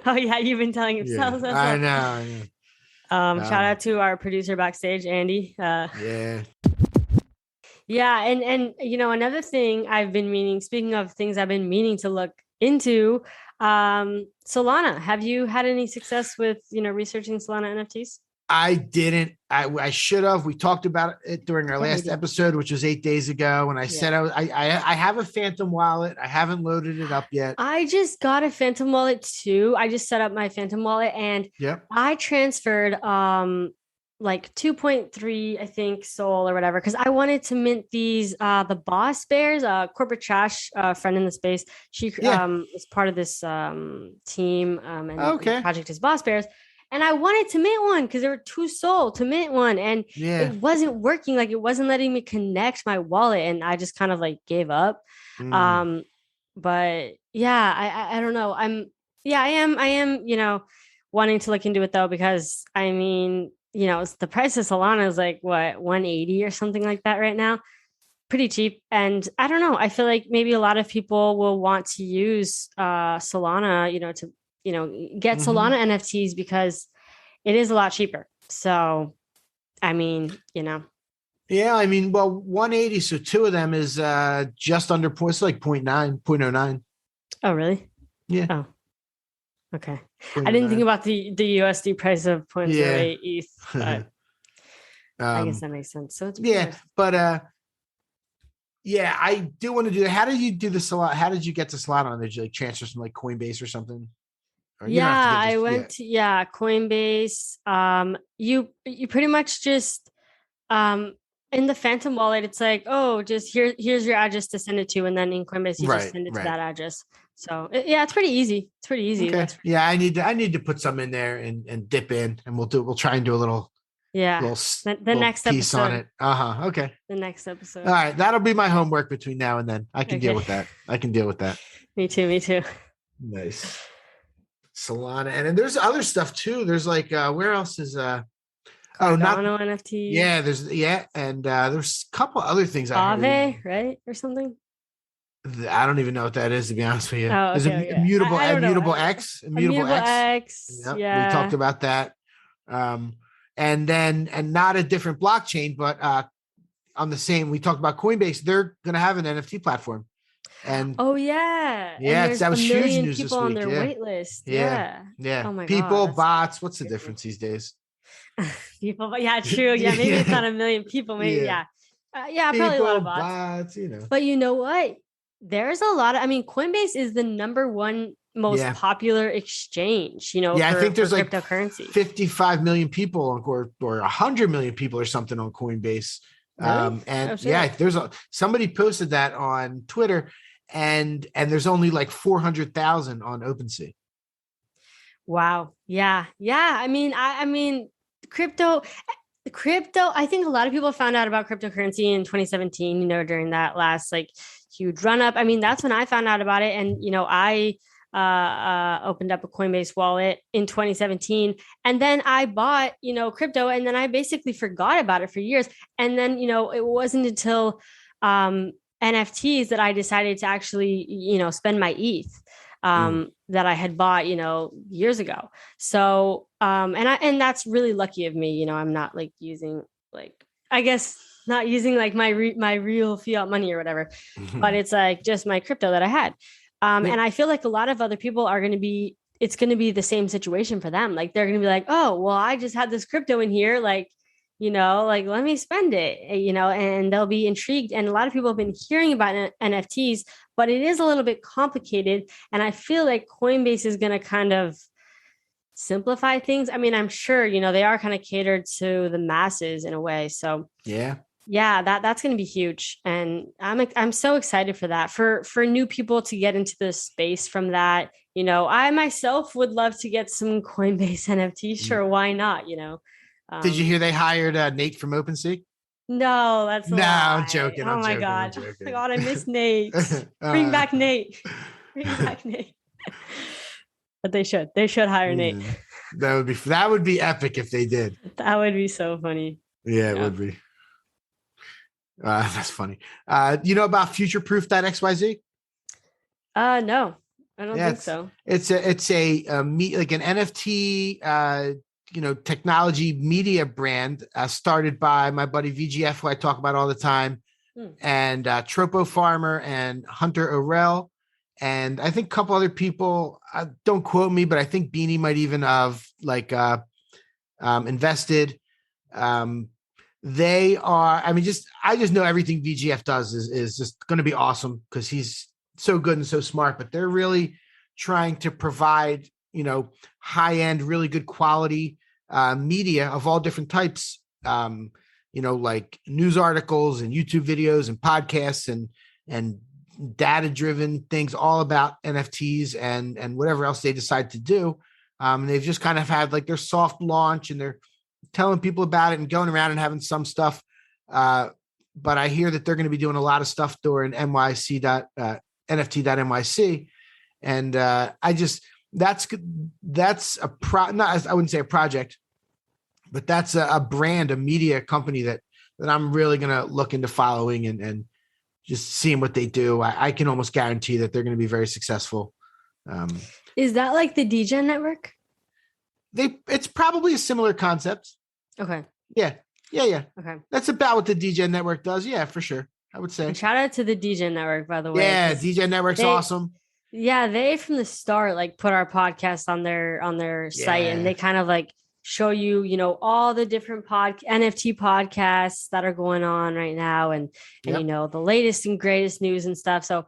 Oh yeah, you've been telling him. Yeah, Sell. I know. Shout out to our producer backstage, Andy. Yeah. Yeah, and another thing I've been meaning, speaking of things I've been meaning to look into, Solana. Have you had any success with researching Solana NFTs? I didn't. I should have. We talked about it during our last episode, which was 8 days ago. And I said I have a Phantom wallet. I haven't loaded it up yet. I just got a Phantom wallet too. I just set up my Phantom wallet and I transferred like 2.3, I think, Sol or whatever, because I wanted to mint these the Boss Bears, corporate trash friend in the space. She is part of this team and the project is Boss Bears. And I wanted to mint one because there were 2 Sol to mint one. And it wasn't working. Like it wasn't letting me connect my wallet. And I just kind of like gave up. But yeah, I don't know. I am, wanting to look into it though, because I mean, the price of Solana is like what, 180 or something like that right now. Pretty cheap. And I don't know. I feel like maybe a lot of people will want to use Solana, to get Solana NFTs because it is a lot cheaper. So, I mean, Yeah, I mean, well, 180. So 2 of them is just under it's like 0.09. Oh, really? Yeah. Oh, okay. I didn't think about the USD price of 0.08 ETH, but I guess that makes sense. So it's but I do want to do that. How did you do the Solana? How did you get to Solana? Did you like transfer from like Coinbase or something? I went to Coinbase. You pretty much just in the Phantom wallet, it's like, oh, just here's your address to send it to, and then in Coinbase you just send it to that address. So it's pretty easy. It's pretty easy. Okay. Yeah, I need to put some in there and dip in, and we'll try and do a little the little next piece episode on it. Okay. The next episode. All right, that'll be my homework between now and then. I can deal with that. Me too. Nice. Solana, and then there's other stuff too. There's like where else is Cardano NFT. Yeah, there's and there's a couple other things I heard. VeVe, right? Or something. I don't even know what that is, to be honest with you. Oh, okay, there's immutable X. Immutable X. Yep, we talked about that. And not a different blockchain, but on the same, we talked about Coinbase. They're going to have an NFT platform. And that was huge news this people week. On their wait list. Yeah. Oh my people, God, bots. What's the difference these days? People, true. Yeah, maybe it's not a million people. Maybe probably a lot of bots. But you know what? There's a lot of. I mean, Coinbase is the number one most popular exchange. I think there's like cryptocurrency. 55 million people or 100 million people or something on Coinbase. Really? There's somebody posted that on Twitter. And there's only like 400,000 on OpenSea. Wow. Yeah. I mean, crypto. I think a lot of people found out about cryptocurrency in 2017. During that last like huge run up. I mean, that's when I found out about it, and I opened up a Coinbase wallet in 2017, and then I bought crypto, and then I basically forgot about it for years, and then it wasn't until NFTs that I decided to actually, spend my ETH that I had bought, years ago. So, and that's really lucky of me. I'm not like using not using like my real fiat money or whatever, but it's like just my crypto that I had. And I feel like a lot of other people it's going to be the same situation for them. Like, they're going to be like, oh, well, I just had this crypto in here. Like, let me spend it, and they'll be intrigued. And a lot of people have been hearing about NFTs, but it is a little bit complicated. And I feel like Coinbase is going to kind of simplify things. I mean, I'm sure, they are kind of catered to the masses in a way. So that's going to be huge. And I'm so excited for that, for new people to get into the space from that. I myself would love to get some Coinbase NFTs. Sure. Why not? Did you hear they hired Nate from OpenSea? No, that's I'm joking. Oh my God. Oh my God, I miss Nate. Bring back Nate. But they should hire Nate. That would be epic if they did. That would be so funny. Yeah, it would be. That's funny. About Futureproof.xyz? No. I don't think so. It's a like an NFT, technology media brand started by my buddy VGF, who I talk about all the time, and Tropo Farmer and Hunter Orel, and I think a couple other people. Don't quote me, but I think Beanie might even have invested. They are. I just know everything VGF does is just going to be awesome because he's so good and so smart. But they're really trying to provide high end, really good quality media of all different types. Like news articles and YouTube videos and podcasts and data driven things all about NFTs and whatever else they decide to do. They've just kind of had like their soft launch and they're telling people about it and going around and having some stuff. But I hear that they're going to be doing a lot of stuff during NFT.NYC. And that's I wouldn't say a project, but that's a brand, a media company that I'm really going to look into following and just seeing what they do. I can almost guarantee that they're going to be very successful. Is that like the DGen network? It's probably a similar concept. Okay. Yeah. Okay. That's about what the DGen network does. Yeah, for sure. I would say. And shout out to the DGen network, by the way. Yeah, DGen network's awesome. Yeah, they from the start put our podcast on their site, and they kind of show you, all the different NFT podcasts that are going on right now, and the latest and greatest news and stuff. So,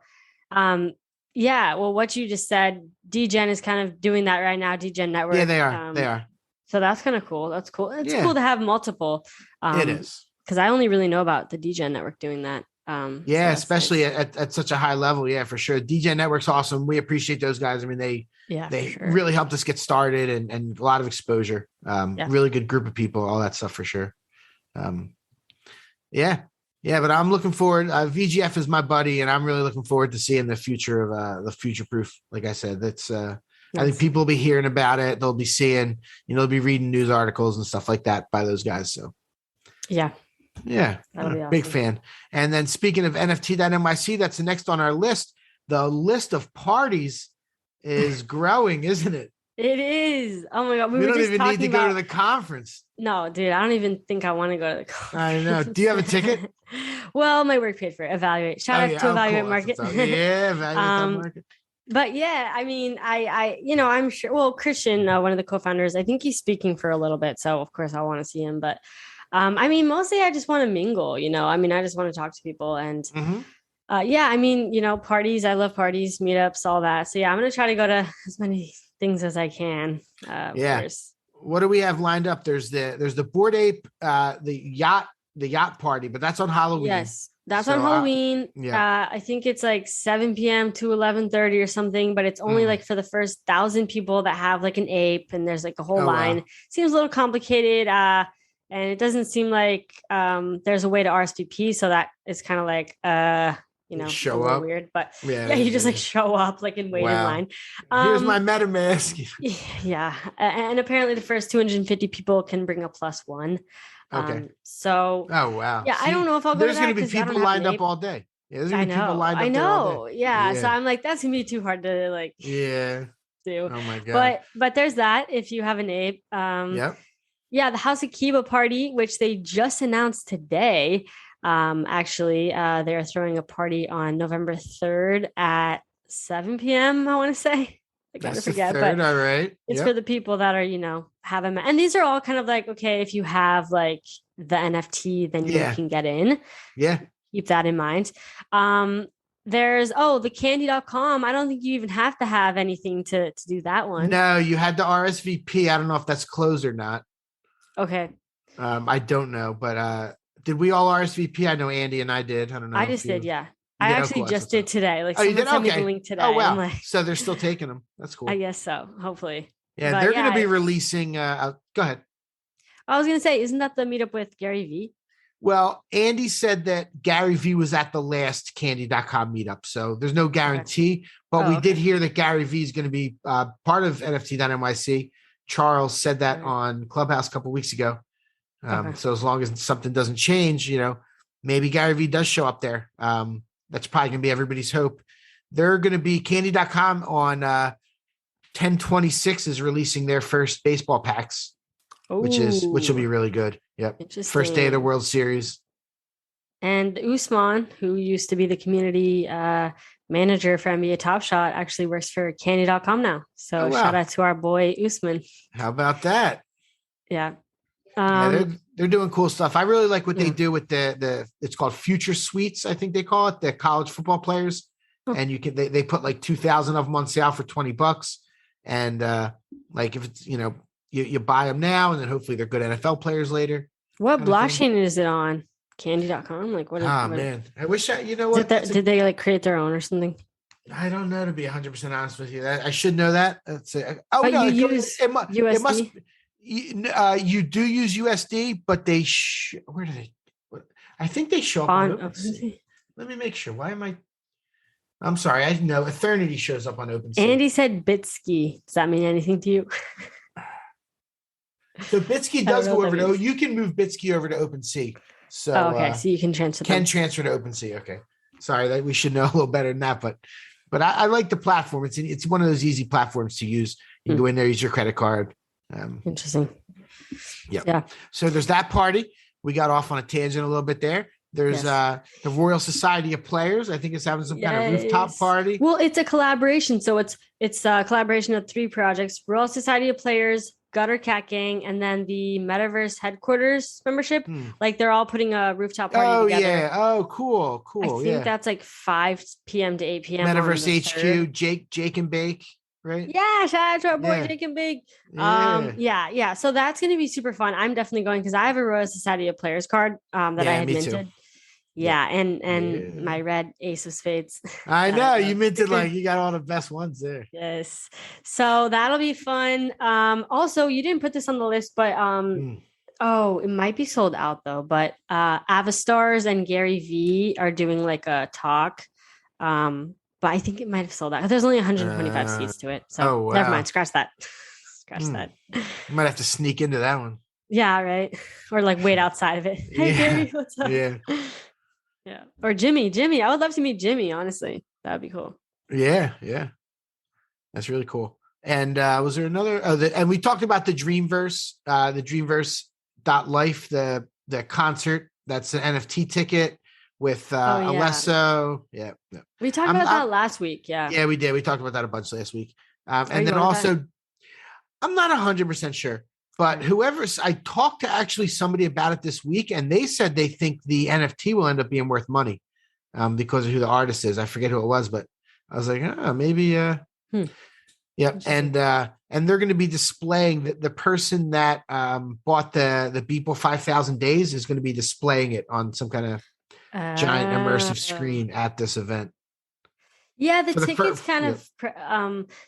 well, what you just said, DGen is kind of doing that right now. DGen network. Yeah, they are. They are. So that's kind of cool. That's cool. It's cool to have multiple. It is. Because I only really know about the DGen network doing that. Especially nice. at such a high level. Yeah, for sure. DGen network's awesome. We appreciate those guys. I mean, they really helped us get started and a lot of exposure. Really good group of people, all that stuff for sure. But I'm looking forward. VGF is my buddy, and I'm really looking forward to seeing the future of the Futureproof. Like I said, that's I think people will be hearing about it. They'll be seeing, they'll be reading news articles and stuff like that by those guys. So yeah, I'm a big fan. And then speaking of NFT.NYC, that's the next on our list. The list of parties is growing, isn't it? It is. Oh my God. We don't even need to go to the conference. No, dude, I don't even think I want to go to the conference. I know. Do you have a ticket? Well, my work paid for it. Evaluate. Shout out to Evaluate Market. Yeah, Evaluate Market. But yeah, I mean, I'm sure, well, Christian, one of the co-founders, I think he's speaking for a little bit. So of course I want to see him, but mostly I just want to mingle, I just want to talk to people and, parties, I love parties, meetups, all that. So yeah, I'm going to try to go to as many things as I can. Of course. What do we have lined up? There's the Bored Ape, the yacht party, but that's on Halloween. Yes. That's on Halloween. I think it's 7 p.m. to 11:30 or something, but it's only for the first 1,000 people that have an ape, and there's a whole line. Wow. Seems a little complicated, and it doesn't seem like there's a way to RSVP, so that is kind of show up weird, but you just show up and wait in line. Here's my MetaMask. And apparently the first 250 people can bring a +1. Okay. Oh wow. Yeah, I don't know if I'll go. There's going to be people lined up all day. Yeah, there's going to be people lined up. I know. All day. Yeah. So I'm that's going to be too hard to do. Oh my God. But there's that if you have an ape. Yeah, the House of Kiba party, which they just announced today. They're throwing a party on November 3rd at 7 p.m. I want to say. I gotta forget, but all right. It's for the people that are, have them. And these are all kind of okay, if you have the NFT, then you can get in. Yeah. Keep that in mind. There's the candy.com. I don't think you even have to have anything to do that one. No, you had the RSVP. I don't know if that's closed or not. Okay. I don't know, but did we all RSVP? I know Andy and I did. I don't know. I just did, yeah. I actually just did today. You did? Sent me the link today. Oh, wow. So they're still taking them. That's cool. I guess so. Hopefully. Yeah, they're going to be releasing. Go ahead. I was going to say, isn't that the meetup with Gary V? Well, Andy said that Gary V was at the last candy.com meetup. So there's no guarantee, but we did hear that Gary V is going to be part of NFT.NYC. Charles said that on Clubhouse a couple of weeks ago. So as long as something doesn't change, maybe Gary V does show up there. That's probably going to be everybody's hope. they're going to be Candy.com on 10/26 is releasing their first baseball packs, which will be really good. Yep. First day of the World Series. And Usman, who used to be the community manager for NBA Top Shot, actually works for Candy.com now. So shout out to our boy Usman. How about that? Yeah. They're doing cool stuff. I really like what they do with the it's called Future Suites, I think they call it, the college football players. And you can they put like 2,000 of them on sale for $20. And like if it's, you buy them now and then hopefully they're good NFL players later. What blockchain is it on? Candy.com? Like what? Man, I wish what? Did they like create their own or something? I don't know, to be 100% honest with you. I should know that. That's it. Oh, but no, you use USD? It must. You do use USD, but they where do they? I think they show up on OpenSea. Let me make sure. Why am I? I'm sorry. I know Eternity shows up on OpenSea. Andy said Bitsky. Does that mean anything to you? So Bitsky does go over to. You can move Bitsky over to OpenSea. So okay, so you can transfer. Transfer to OpenSea. Okay, sorry that we should know a little better than that, but I like the platform. It's one of those easy platforms to use. You can go in there, use your credit card. Interesting. Yeah. So there's that party. We got off on a tangent a little bit there. There's the Royal Society of Players. I think it's having some kind of rooftop party. Well, it's a collaboration. So it's a collaboration of 3 projects: Royal Society of Players, Gutter Cat Gang, and then the MekaVerse headquarters membership. Like they're all putting a rooftop party together. Yeah. Oh, cool. I think that's like 5 p.m. to 8 p.m. MekaVerse HQ, Jake and Bake, right? Yeah, shout out to our boy Jake and Bake. Yeah. So that's gonna be super fun. I'm definitely going because I have a Royal Society of Players card that I had minted. Too. Yeah, and my red Ace of Spades. I know you minted like you got all the best ones there. Yes, so that'll be fun. Also, you didn't put this on the list, but it might be sold out though. But Avastars and Gary V are doing like a talk. But I think it might have sold out. There's only 125 seats to it, so never mind. Scratch that. That. You might have to sneak into that one. Yeah, right. Or like wait outside of it. Hey, Gary, what's up? Yeah. Yeah. Or Jimmy. I would love to meet Jimmy, honestly. That'd be cool. Yeah. That's really cool. And was there another and we talked about the Dreamverse, the Dreamverse.life, the concert. That's an NFT ticket with Alesso. Yeah. We talked about that last week. Yeah. Yeah, we did. We talked about that a bunch last week. And then also I'm not 100% sure. But I talked to actually somebody about it this week, and they said they think the NFT will end up being worth money because of who the artist is. I forget who it was, but I was like, maybe. Yeah. And they're going to be displaying the person that bought the Beeple 5,000 days is going to be displaying it on some kind of giant immersive screen at this event. Yeah, the ticket's kind of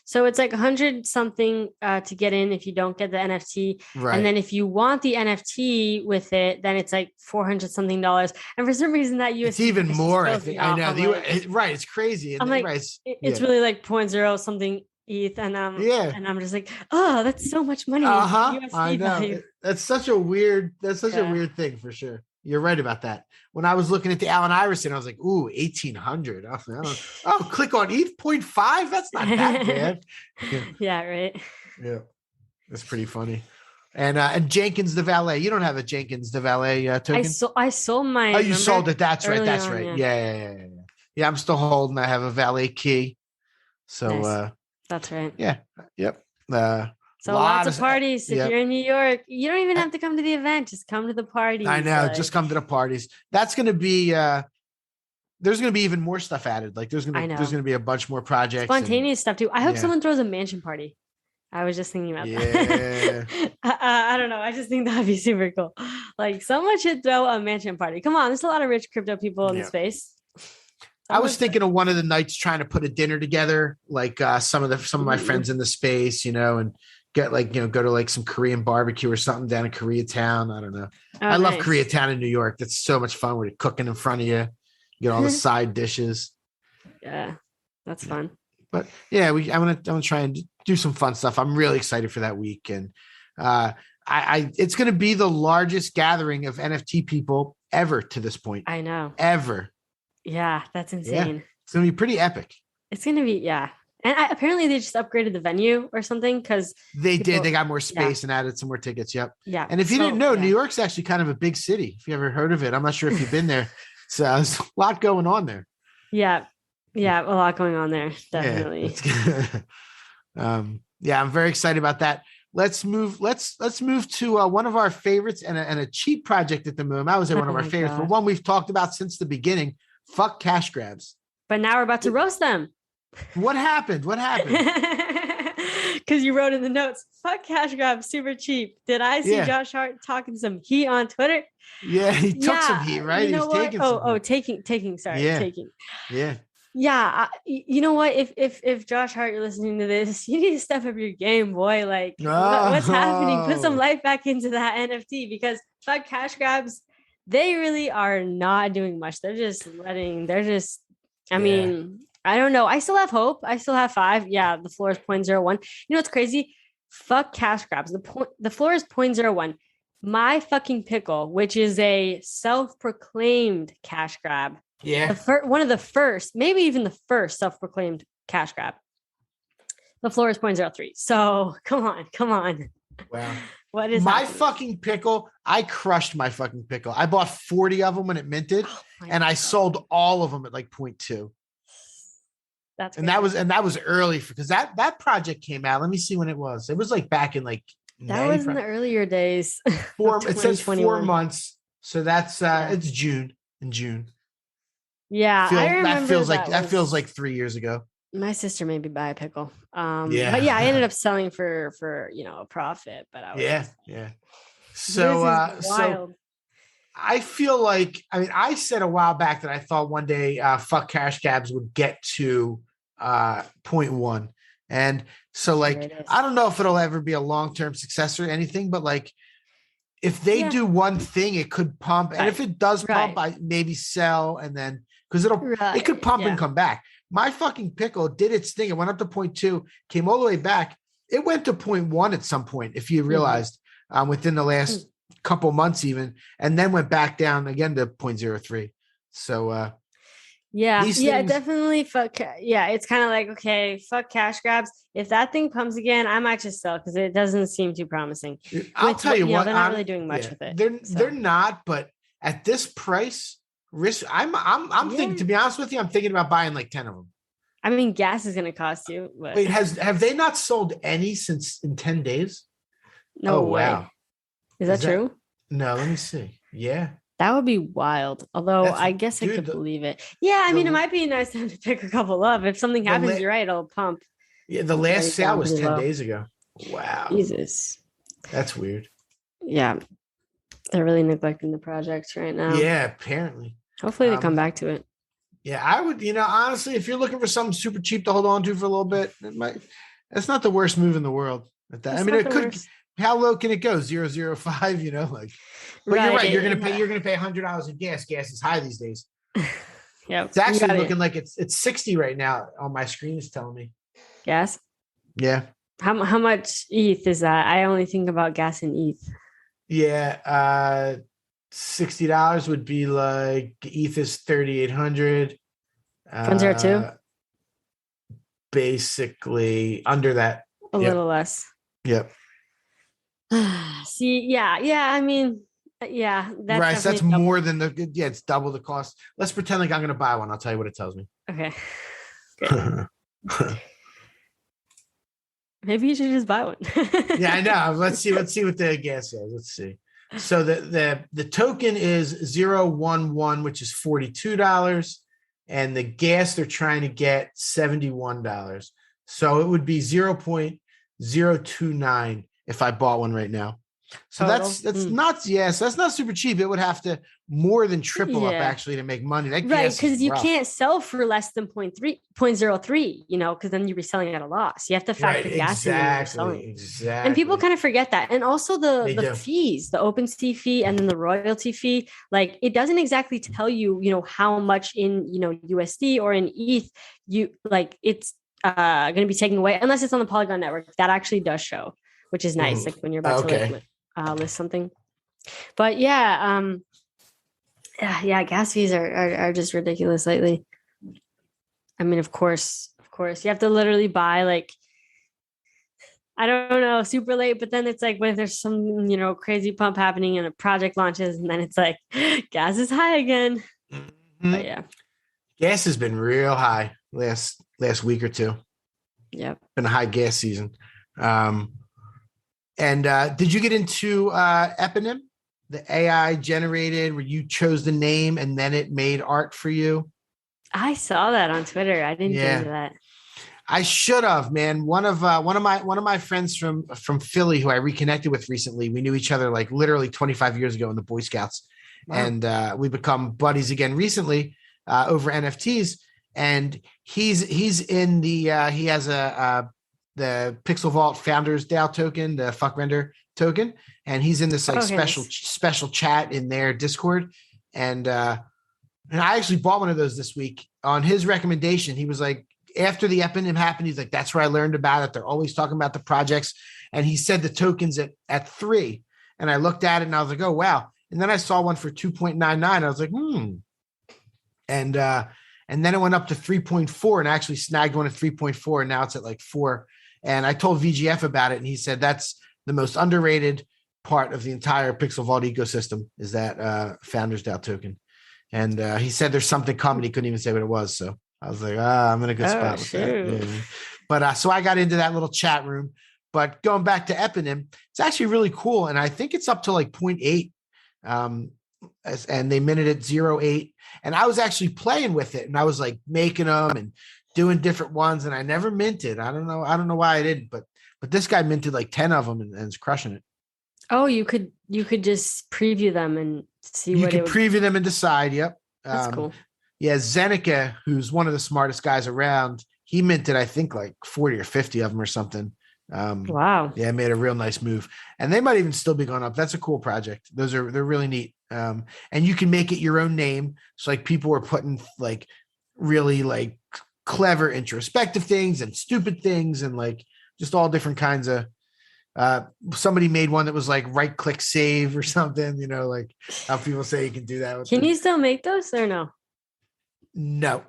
so it's like 100 something to get in if you don't get the NFT. Right. And then if you want the NFT with it, then it's like $400 something. And for some reason that USD it's even more, I think. I know. Right, it's crazy. I'm like, it's really like 0.0 something ETH. And I'm just like, oh, that's so much money. USD I know. Value. That's such a weird thing for sure. You're right about that. When I was looking at the Allen Iverson, I was like, ooh, 1,800. Click on ETH 0.5. That's not that bad. Yeah, right. Yeah. That's pretty funny. And Jenkins the Valet. You don't have a Jenkins the Valet token? I sold mine. Oh, you sold it. That's right. That's right. Yeah. Yeah, I'm still holding. I have a Valet key. So nice. That's right. Yeah. Yep. So lots of parties. If you're in New York, you don't even have to come to the event. Just come to the parties. I know. Just come to the parties. That's going to be, there's going to be even more stuff added. Like there's going to be a bunch more projects. Spontaneous stuff too. I hope someone throws a mansion party. I was just thinking about that. I don't know. I just think that'd be super cool. Like someone should throw a mansion party. Come on. There's a lot of rich crypto people in the space. I was thinking of one of the nights trying to put a dinner together, like some of my friends in the space, and get go to like some Korean barbecue or something down in Koreatown. I don't know. I love Koreatown in New York. That's so much fun. We're cooking in front of you. You get all the side dishes. Yeah, that's fun. But yeah, I'm gonna try and do some fun stuff. I'm really excited for that week, and it's gonna be the largest gathering of NFT people ever to this point. I know. Ever. Yeah, that's insane. Yeah. It's gonna be pretty epic. It's gonna be and apparently they just upgraded the venue or something because They did. They got more space and added some more tickets. Yep. Yeah. And if you didn't know, New York's actually kind of a big city. If you ever heard of it, I'm not sure if you've been there. So there's a lot going on there. Yeah. Yeah. A lot going on there. Definitely. Yeah, I'm very excited about that. Let's move to one of our favorites and a cheap project at the moment. I would say one of our favorites, but one we've talked about since the beginning. F-ckCashGrabs. But now we're about to roast them. What happened? Because you wrote in the notes, F-ckCashGrabs, super cheap. Did I see Josh Hart talking some heat on Twitter? Yeah, he took some heat, right? You know taking. Yeah. Yeah, you know what? If Josh Hart, you're listening to this, you need to step up your game, boy. Like, what's happening? Put some life back into that NFT because F-ckCashGrabs, they really are not doing much. I mean, I don't know. I still have hope. I still have 5. Yeah, the floor is 0.01. You know what's crazy? F-ckCashGrabs. The floor is 0.01. My fucking pickle, which is a self-proclaimed cash grab. Yeah. One of the first, maybe even the first self-proclaimed cash grab. The floor is 0.03. So come on. Wow. What is my fucking pickle? I crushed my fucking pickle. I bought 40 of them when it minted, and I sold all of them at like 0.2. That's and that was early because that project came out. Let me see when it was. It was like back in like that was in the earlier days. It says 4 months, so that's it's June. In June. Yeah, I remember that feels like 3 years ago. My sister made me buy a pickle. But yeah, I ended up selling for a profit. But I was So I feel like, I said a while back that I thought one day F-ckCashGrabs would get to 0.1. And so like, I don't know if it'll ever be a long-term success or anything, but like if they do one thing, it could pump. And if it does pump, I maybe sell and then because it could pump and come back. My fucking pickle did its thing. It went up to 0.2, came all the way back. It went to 0.1 at some point, if you realized, within the last couple months even, and then went back down again to 0.03. So definitely it's kind of like, okay, F-ckCashGrabs. If that thing pumps again, I might just sell because it doesn't seem too promising. I'll tell you what, they're not really doing much with it. They're not, but at this price, risk. I'm thinking, to be honest with you, I'm thinking about buying like 10 of them. I mean, gas is going to cost you. But... Wait, have they not sold any since in 10 days? No way. Wow. Is that true? No, let me see. Yeah. That would be wild. Although I guess I could believe it. Yeah, I mean, it might be nice to pick a couple up. If something happens, you're right, it'll pump. Yeah, the last sale was 10 days ago. Wow. Jesus. That's weird. Yeah. They're really neglecting the projects right now. Yeah, apparently. Hopefully they come back to it. Yeah, I would, honestly, if you're looking for something super cheap to hold on to for a little bit, that's not the worst move in the world. It could. How low can it go? 0.005, but you're right. You're gonna pay $100 in gas. Gas is high these days. Yeah, it's actually looking like it's 60 right now on my screen is telling me. Gas? Yeah. How much ETH is that? I only think about gas and ETH. Yeah, $60 would be like ETH is 3,800. Funds are too. Basically under that. A little less. Yep. See, yeah. I mean, yeah. That's more than it's double the cost. Let's pretend like I'm going to buy one. I'll tell you what it tells me. Okay. Maybe you should just buy one. Yeah, I know. Let's see what the gas says. Let's see. So the token is 0.11, which is $42, and the gas they're trying to get $71. So it would be 0.029 if I bought one right now. So that's not, so that's not super cheap. It would have to more than triple up actually to make money. Right, because you can't sell for less than 0.03, because then you're reselling at a loss. You have to factor gas in when you're selling. Exactly. And people kind of forget that. And also the fees, the OpenSea fee and then the royalty fee, like it doesn't exactly tell you, how much in, USD or in ETH, it's going to be taken away unless it's on the Polygon network. That actually does show, which is nice. Like when you're about to list something. But gas fees are just ridiculous lately. I mean, of course course. You have to literally buy like, I don't know, super late, but then it's like when there's some, crazy pump happening and a project launches, and then it's like gas is high again. Mm-hmm. But yeah. Gas has been real high last week or two. Yep. Been a high gas season. And did you get into Eponym, the AI generated where you chose the name and then it made art for you? I saw that on Twitter. I didn't get into that. I should have, man. One of my friends from Philly who I reconnected with recently. We knew each other like literally 25 years ago in the Boy Scouts. Wow. And we become buddies again recently over NFTs. And he's in the he has the Pixel Vault Founders DAO token, the fuck render token, and he's in this like special chat in their Discord. And I actually bought one of those this week on his recommendation. He was like, after the Eponym happened, he's like, that's where I learned about it. They're always talking about the projects. And he said the token's at 3. And I looked at it and I was like, oh, wow. And then I saw one for 2.99. I was like, And then it went up to 3.4 and I actually snagged one at 3.4. And now it's at like 4. And I told VGF about it. And he said, that's the most underrated part of the entire Pixel Vault ecosystem is that Founders DAO token. And he said there's something coming. He couldn't even say what it was. So I was like, I'm in a good spot with that. Yeah. But so I got into that little chat room. But going back to Eponym, it's actually really cool. And I think it's up to like 0.8. And they minted at 0.8. And I was actually playing with it. And I was like making them and doing different ones. And I never minted. I don't know why I didn't. But this guy minted like 10 of them and is crushing it. Oh, you could just preview them and see what you could preview them and decide. Yep. That's cool. Yeah, Zeneca, who's one of the smartest guys around, he minted, I think, like 40 or 50 of them or something. Wow. Yeah, made a real nice move. And they might even still be going up. That's a cool project. They're really neat. And you can make it your own name. So like people were putting like really like clever introspective things and stupid things and like just all different kinds of somebody made one that was like right click save or something, like how people say you can do that. Can you still make those or no? No.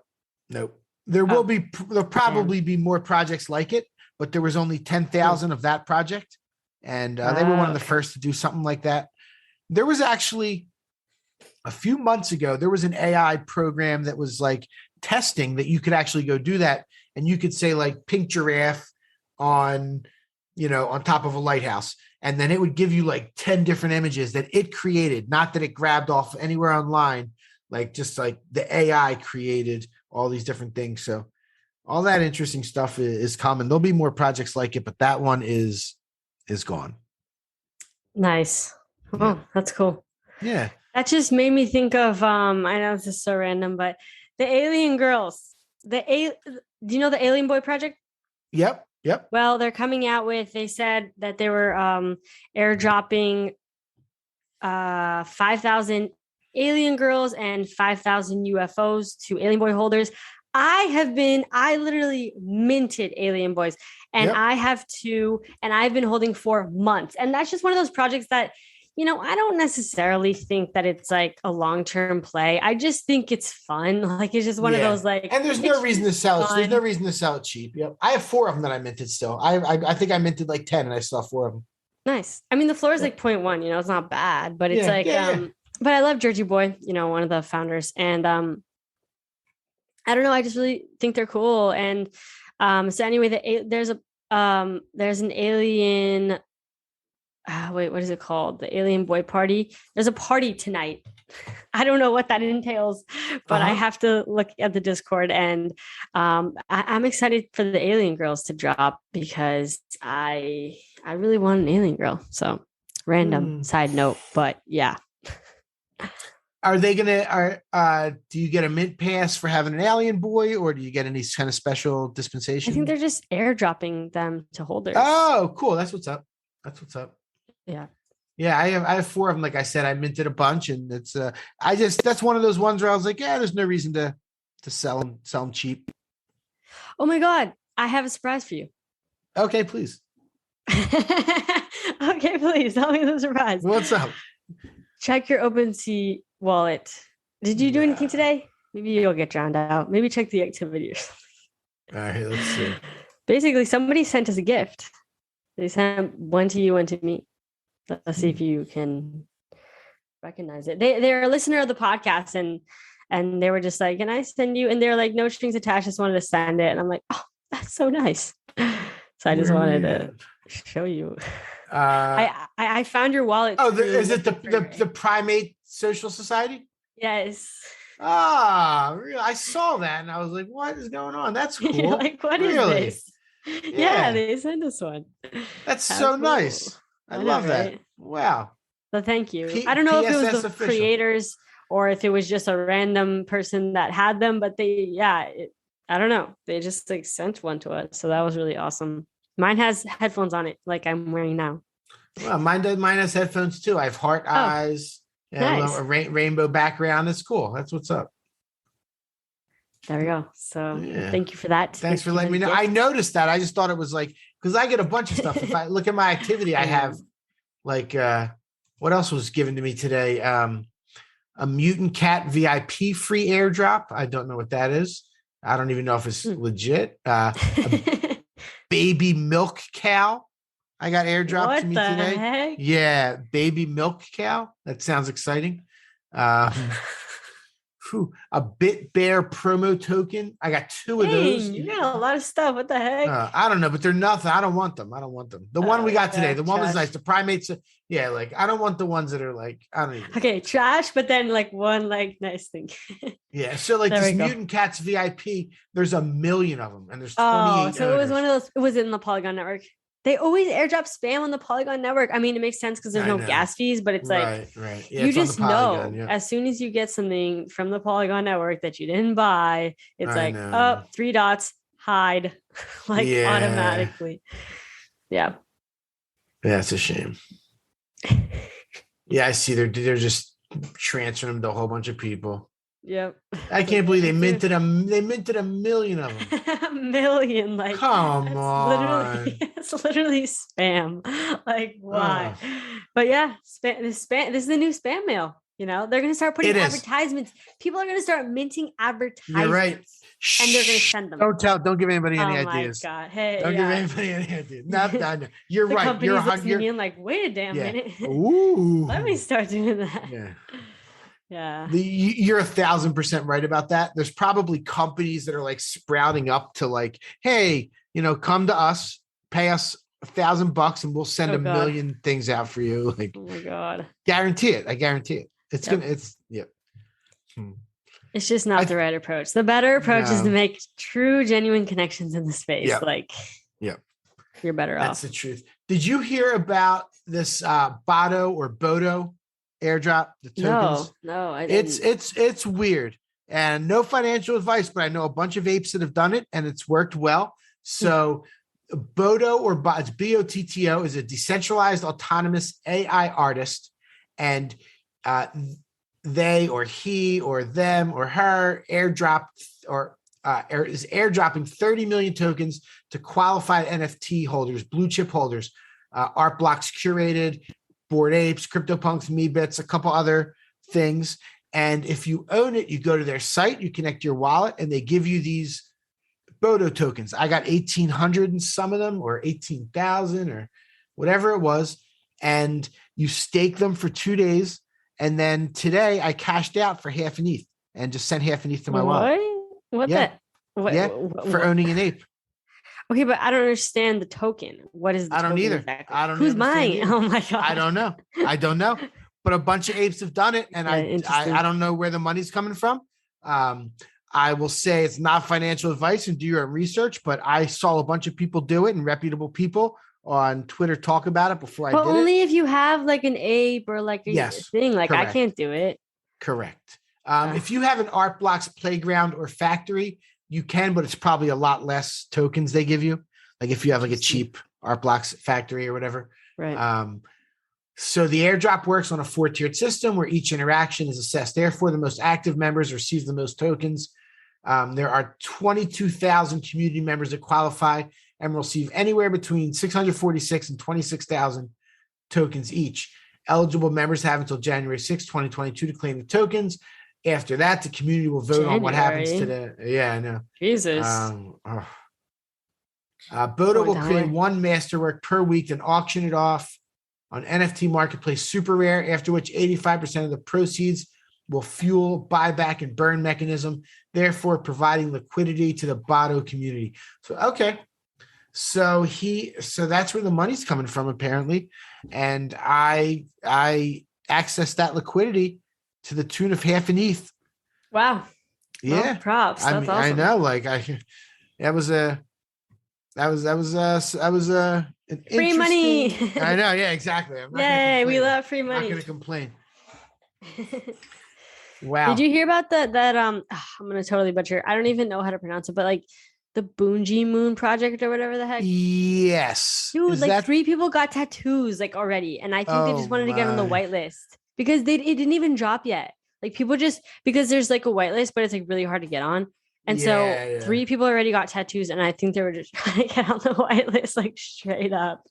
There'll probably be more projects like it, but there was only 10,000 of that project. And they were one of the first to do something like that. There was actually a few months ago, there was an AI program that was like testing that you could actually go do that. And you could say like pink giraffe on top of a lighthouse. And then it would give you like 10 different images that it created, not that it grabbed off anywhere online. Like just like the AI created all these different things. So all that interesting stuff is coming. There'll be more projects like it, but that one is gone. Nice. Oh, that's cool. Yeah. That just made me think of, I know this is so random, but the alien girls, do you know the Alien Boy project? Yep. Well, they're coming out they said that they were airdropping 5,000 alien girls and 5,000 UFOs to Alien Boy holders. I literally minted Alien Boys and I have 2 and I've been holding for months. And that's just one of those projects that, I don't necessarily think that it's like a long-term play. I just think it's fun. Like it's just one of those like, and there's no reason to sell it. There's no reason to sell it cheap. Yep. I have 4 of them that I minted still. I think I minted like 10 and I still have 4 of them. Nice. I mean, the floor is like 0.1, it's not bad, but it's but I love Georgie Boy, one of the founders. And I don't know. I just really think they're cool. And so anyway, there's an alien. Wait, what is it called? The Alien Boy Party. There's a party tonight. I don't know what that entails, but I have to look at the Discord. And I'm excited for the alien girls to drop because I really want an alien girl. So random side note, but yeah. Are they gonna? Do you get a mint pass for having an alien boy, or do you get any kind of special dispensation? I think they're just airdropping them to holders. Oh, cool! That's what's up. Yeah. I have 4 of them. Like I said, I minted a bunch, and it's that's one of those ones where I was like, there's no reason to sell them cheap. Oh my God, I have a surprise for you. Okay, please. Okay, please tell me the surprise. What's up? Check your OpenSea wallet. Did you do anything today? Maybe you'll get drowned out. Maybe check the activity or something. All right, let's see. Basically, somebody sent us a gift. They sent one to you, one to me. Let's see if you can recognize it. They're a listener of the podcast, and they were just like, "Can I send you?" And they're like, "No strings attached. Just wanted to send it." And I'm like, "Oh, that's so nice." So I just wanted to show you. I found your wallet. Oh, is it the Primate Social Society? Yes. Really? I saw that and I was like, "What is going on? That's cool." You're like, what is this? Yeah, they sent us one. That's so cool. Nice. I love that. Right? Wow. So thank you. I don't know if it was the creators or if it was just a random person that had them, but I don't know. They just like sent one to us. So that was really awesome. Mine has headphones on it, like I'm wearing now. Well, mine has headphones too. I have heart eyes, nice. A rainbow background. It's cool. That's what's up. There we go. So thank you for that. Thanks for letting me know. I noticed that. I just thought it was like, because I get a bunch of stuff. If I look at my activity, I have like, what else was given to me today? A Mutant Cat VIP free airdrop. I don't know what that is. I don't even know if it's legit. A baby milk cow. I got airdropped to me today. Heck? Yeah, baby milk cow. That sounds exciting. A Bit Bear promo token. I got 2 of those. You got a lot of stuff. What the heck? I don't know, but they're nothing. I don't want them. The one we got today, the one was nice. The primates. Yeah, like I don't want the ones that are like, I don't even. Okay, trash, but then like one like nice thing. Yeah, so like this Mutant Cats VIP, there's 1 million of them, and there's 28. So it was one of those. It was in the Polygon network. They always airdrop spam on the Polygon network. I mean, it makes sense because there's no gas fees, but it's like right. Yeah, you just know as soon as you get something from the Polygon network that you didn't buy, it's like, oh, 3 dots, hide, like automatically. Yeah. Yeah, it's a shame. Yeah, I see. They're just transferring them to a whole bunch of people. Yep. I can't believe they minted them. They minted 1 million of them. 1 million, like come on. It's literally spam. Like why? But yeah, this is the new spam mail. You know, they're gonna start putting advertisements. People are gonna start minting advertisements. You're right. And they're gonna send them. Don't give anybody any ideas. Oh my god! Hey, don't give anybody any ideas. No. You're the right. You're listening like, wait a damn minute. Ooh. Let me start doing that. Yeah. Yeah. You're 1,000% right about that. There's probably companies that are like sprouting up to like, hey, come to us, pay us $1,000 and we'll send 1 million things out for you. Like, oh my god, guarantee it. I guarantee it. It's gonna. It's It's just not the right approach. The better approach is to make true, genuine connections in the space. Like, you're better off. That's the truth. Did you hear about this Botto or Botto airdrop? The tokens? No, I didn't. It's weird, and no financial advice, but I know a bunch of apes that have done it, and it's worked well. So, Botto or it's Botto is a decentralized autonomous AI artist, and they or he or them or her airdropped or is airdropping 30 million tokens to qualified NFT holders, blue chip holders, Art Blocks Curated, Bored Apes, CryptoPunks, MeBits, a couple other things. And if you own it, you go to their site, you connect your wallet, and they give you these Botto tokens. I got 1,800 in some of them, or 18,000 or whatever it was. And you stake them for 2 days. And then today I cashed out for half an ETH and just sent half an ETH to my wallet. What? For owning an ape. Okay, but I don't understand the token. What is the token? I don't either. Exactly? I don't. Who's mine? Oh my god. I don't know. But a bunch of apes have done it, and I don't know where the money's coming from. I will say it's not financial advice, and do your own research. But I saw a bunch of people do it, and reputable people on Twitter talk about it before I did it. But only if you have like an ape or like a thing. Like correct. I can't do it. Correct. If you have an Art Blocks playground or factory, you can, but it's probably a lot less tokens they give you. Like if you have like a cheap Art Blocks factory or whatever. Right. So the airdrop works on a 4-tiered system where each interaction is assessed. Therefore, the most active members receive the most tokens. There are 22,000 community members that qualify and will receive anywhere between 646 and 26,000 tokens each. Eligible members have until January 6, 2022 to claim the tokens. After that, the community will vote on what happens to January. the. Yeah, I know. Jesus. Botto will create one masterwork per week and auction it off on NFT marketplace Super Rare, after which 85% of the proceeds will fuel buyback and burn mechanism, therefore providing liquidity to the Botto community. So, okay. So that's where the money's coming from, apparently. And I accessed that liquidity to the tune of half an ETH. Wow. Yeah. Well, props. That's awesome. I know. Like that was free money. I know. Yeah, exactly. Yay, we love free money. I'm not going to complain. Wow. Did you hear about that? I'm going to totally butcher. I don't even know how to pronounce it, but like the Boonji Moon project or whatever the heck. Yes. Dude, like 3 people got tattoos like already. And I think they just wanted to get on the whitelist because it didn't even drop yet. Like people just, because there's like a whitelist, but it's like really hard to get on. And so 3 people already got tattoos, and I think they were just trying to get on the whitelist, like straight up.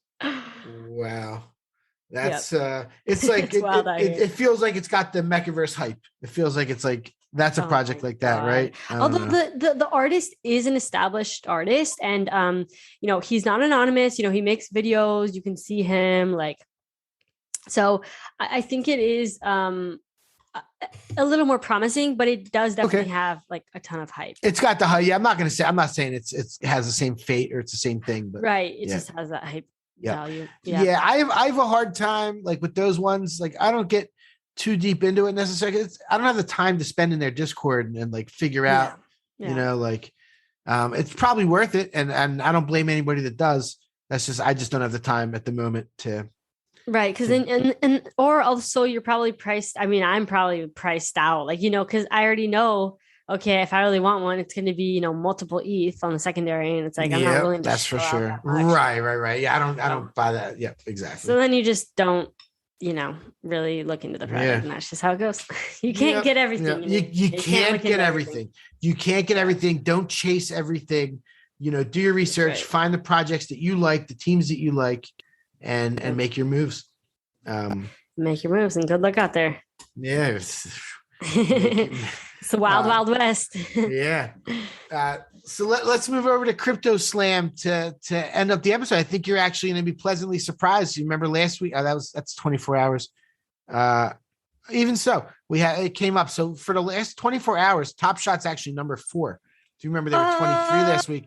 Wow. That's it's like it feels like it's got the MekaVerse hype. It feels like it's like that's a project like that, right? Although the artist is an established artist, and he's not anonymous. He makes videos. You can see him like. So I think it is a little more promising, but it does definitely have like a ton of hype. It's got the hype. Yeah, I'm not saying it has the same fate or it's the same thing, but right. It just has that hype value. Yeah. I have a hard time like with those ones. Like I don't get too deep into it necessarily. I don't have the time to spend in their Discord and like figure out, it's probably worth it. And I don't blame anybody that does. I just don't have the time at the moment to. Right. Cause or also you're probably priced. I mean, I'm probably priced out, like, cause I already know, okay, if I really want one, it's going to be, multiple ETH on the secondary. And it's like, I'm not willing to. That's for sure. Right. Yeah. I don't buy that. Yeah, exactly. So then you just don't, really look into the product, and that's just how it goes. You can't get everything. You can't get everything. You can't get everything. Don't chase everything. Do your research, find the projects that you like, the teams that you like, and make your moves. Make your moves and good luck out there. Yeah. It's the wild west. Yeah. So let's move over to CryptoSlam to end up the episode. I think you're actually going to be pleasantly surprised. You remember last week? That's 24 hours. Even so, it came up. So for the last 24 hours, Top Shot's actually number 4. Do you remember they were 23 last week?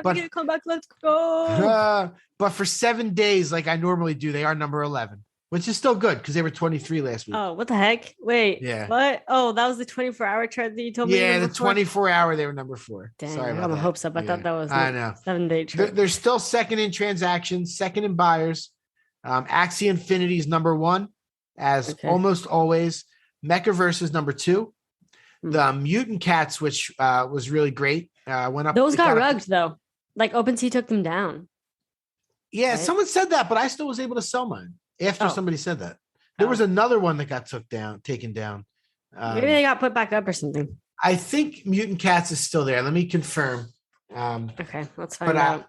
But come back, let's go. But for 7 days, like I normally do, they are number 11. Which is still good because they were 23 last week. Oh, what the heck? Wait. Yeah. What? Oh, that was the 24-hour chart that you told me. Yeah, the 24-hour, they were number 4. Dang, sorry about I got my that. hopes up. I thought that was I know. 7-day chart. They're still second in transactions, second in buyers. Axie Infinity is number 1, as almost always. MekaVerse is number 2. The Mutant Cats, which was really great, went up. Those got rugged though. Like OpenSea took them down. Yeah, right? Someone said that, but I still was able to sell mine. After somebody said that, there was another one that got taken down. Maybe they got put back up or something. I think Mutant Cats is still there. Let me confirm. Okay, let's find out.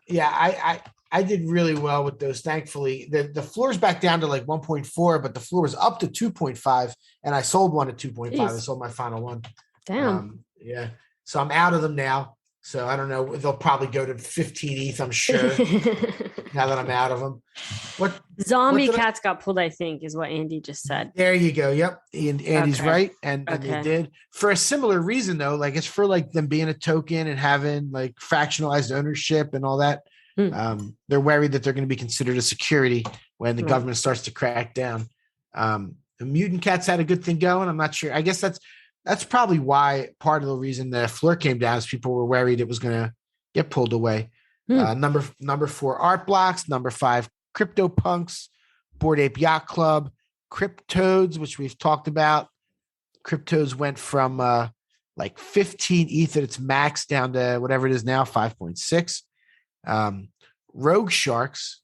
I did really well with those. Thankfully, the floor's back down to like 1.4, but the floor was up to 2.5, and I sold one at 2.5. I sold my final one. Damn. So I'm out of them now. So I don't know. They'll probably go to 15 ETH, I'm sure, now that I'm out of them. Zombie Cats got pulled, I think, is what Andy just said. There you go. Yep. Andy's right. And they did. For a similar reason, though, like it's for like them being a token and having like fractionalized ownership and all that. They're worried that they're going to be considered a security when the government starts to crack down. The Mutant Cats had a good thing going. I'm not sure. I guess that's probably why part of the reason the floor came down is people were worried it was going to get pulled away. Number 4, Art Blocks. Number 5, CryptoPunks, Bored Ape Yacht Club, Cryptodes, which we've talked about. Cryptos went from like 15 ETH at its max down to whatever it is now, 5.6. Rogue Sharks,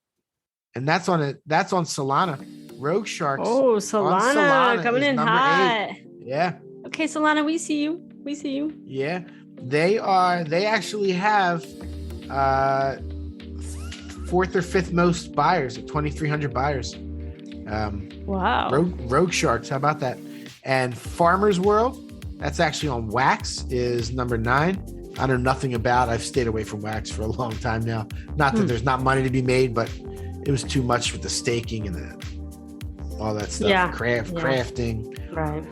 and that's on Solana. Rogue Sharks. Oh, Solana coming in hot. 8. Yeah. Okay, Solana, we see you. Yeah. They actually have 4th or 5th most buyers at 2,300 buyers. Wow. Rogue Sharks. How about that? And Farmers World That's actually on Wax, is number 9. I know nothing about. I've stayed away from Wax for a long time now. Not that there's not money to be made, but it was too much with the staking and all that stuff. Crafting. Right.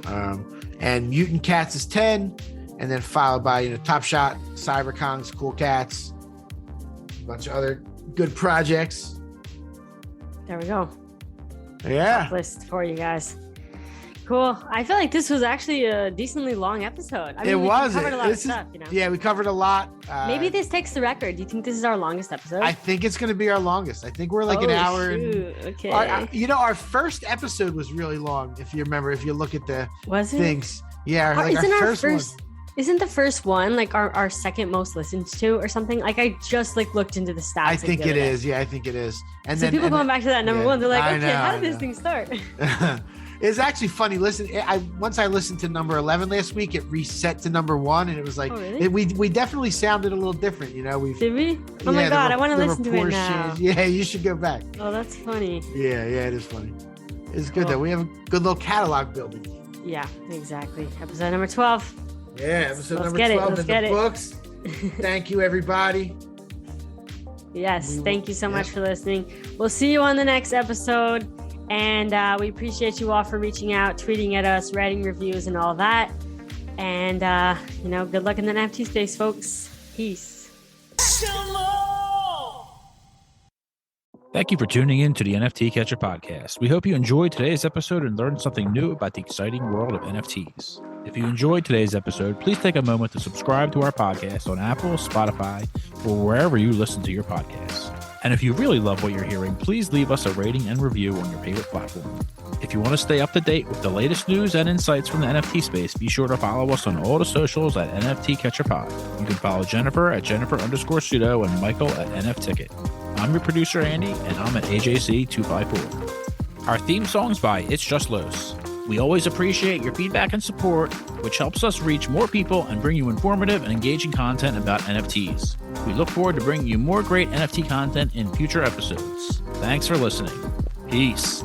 And Mutant Cats is 10, and then followed by Top Shot, CyberKong's Cool Cats, a bunch of other good projects. There we go. Yeah. Top list for you guys. Cool. I feel like this was actually a decently long episode. I mean, we covered a lot of stuff, Yeah, we covered a lot. Maybe this takes the record. Do you think this is our longest episode? I think it's going to be our longest. I think we're like an hour. Okay. Our first episode was really long. If you remember, if you look at the things. Yeah. Isn't the first one like our second most listened to or something? Like I just looked into the stats. I think it is. Yeah, I think it is. And so then people going back to that number one, they're like, okay, how did this thing start? It's actually funny. Listen, once I listened to number 11 last week, it reset to number 1, and it was like, we definitely sounded a little different. Did we? Oh my God, I want to listen to it now. Changed. Yeah, you should go back. Oh, that's funny. Yeah, it is funny. It's good though. We have a good little catalog building. Yeah, exactly. Episode number 12. Yeah, episode number 12 in the books. Thank you, everybody. Yes, thank you so much for listening. We'll see you on the next episode. And we appreciate you all for reaching out, tweeting at us, writing reviews and all that. And, good luck in the NFT space, folks. Peace. Thank you for tuning in to the NFT Catcher Podcast. We hope you enjoyed today's episode and learned something new about the exciting world of NFTs. If you enjoyed today's episode, please take a moment to subscribe to our podcast on Apple, Spotify, or wherever you listen to your podcasts. And if you really love what you're hearing, please leave us a rating and review on your favorite platform. If you want to stay up to date with the latest news and insights from the NFT space, be sure to follow us on all the socials at NFT.CatcherPod. You can follow Jennifer at Jennifer_pseudo and Michael at NFTicket. I'm your producer, Andy, and I'm at AJC254. Our theme song's by It's Just Los. We always appreciate your feedback and support, which helps us reach more people and bring you informative and engaging content about NFTs. We look forward to bringing you more great NFT content in future episodes. Thanks for listening. Peace.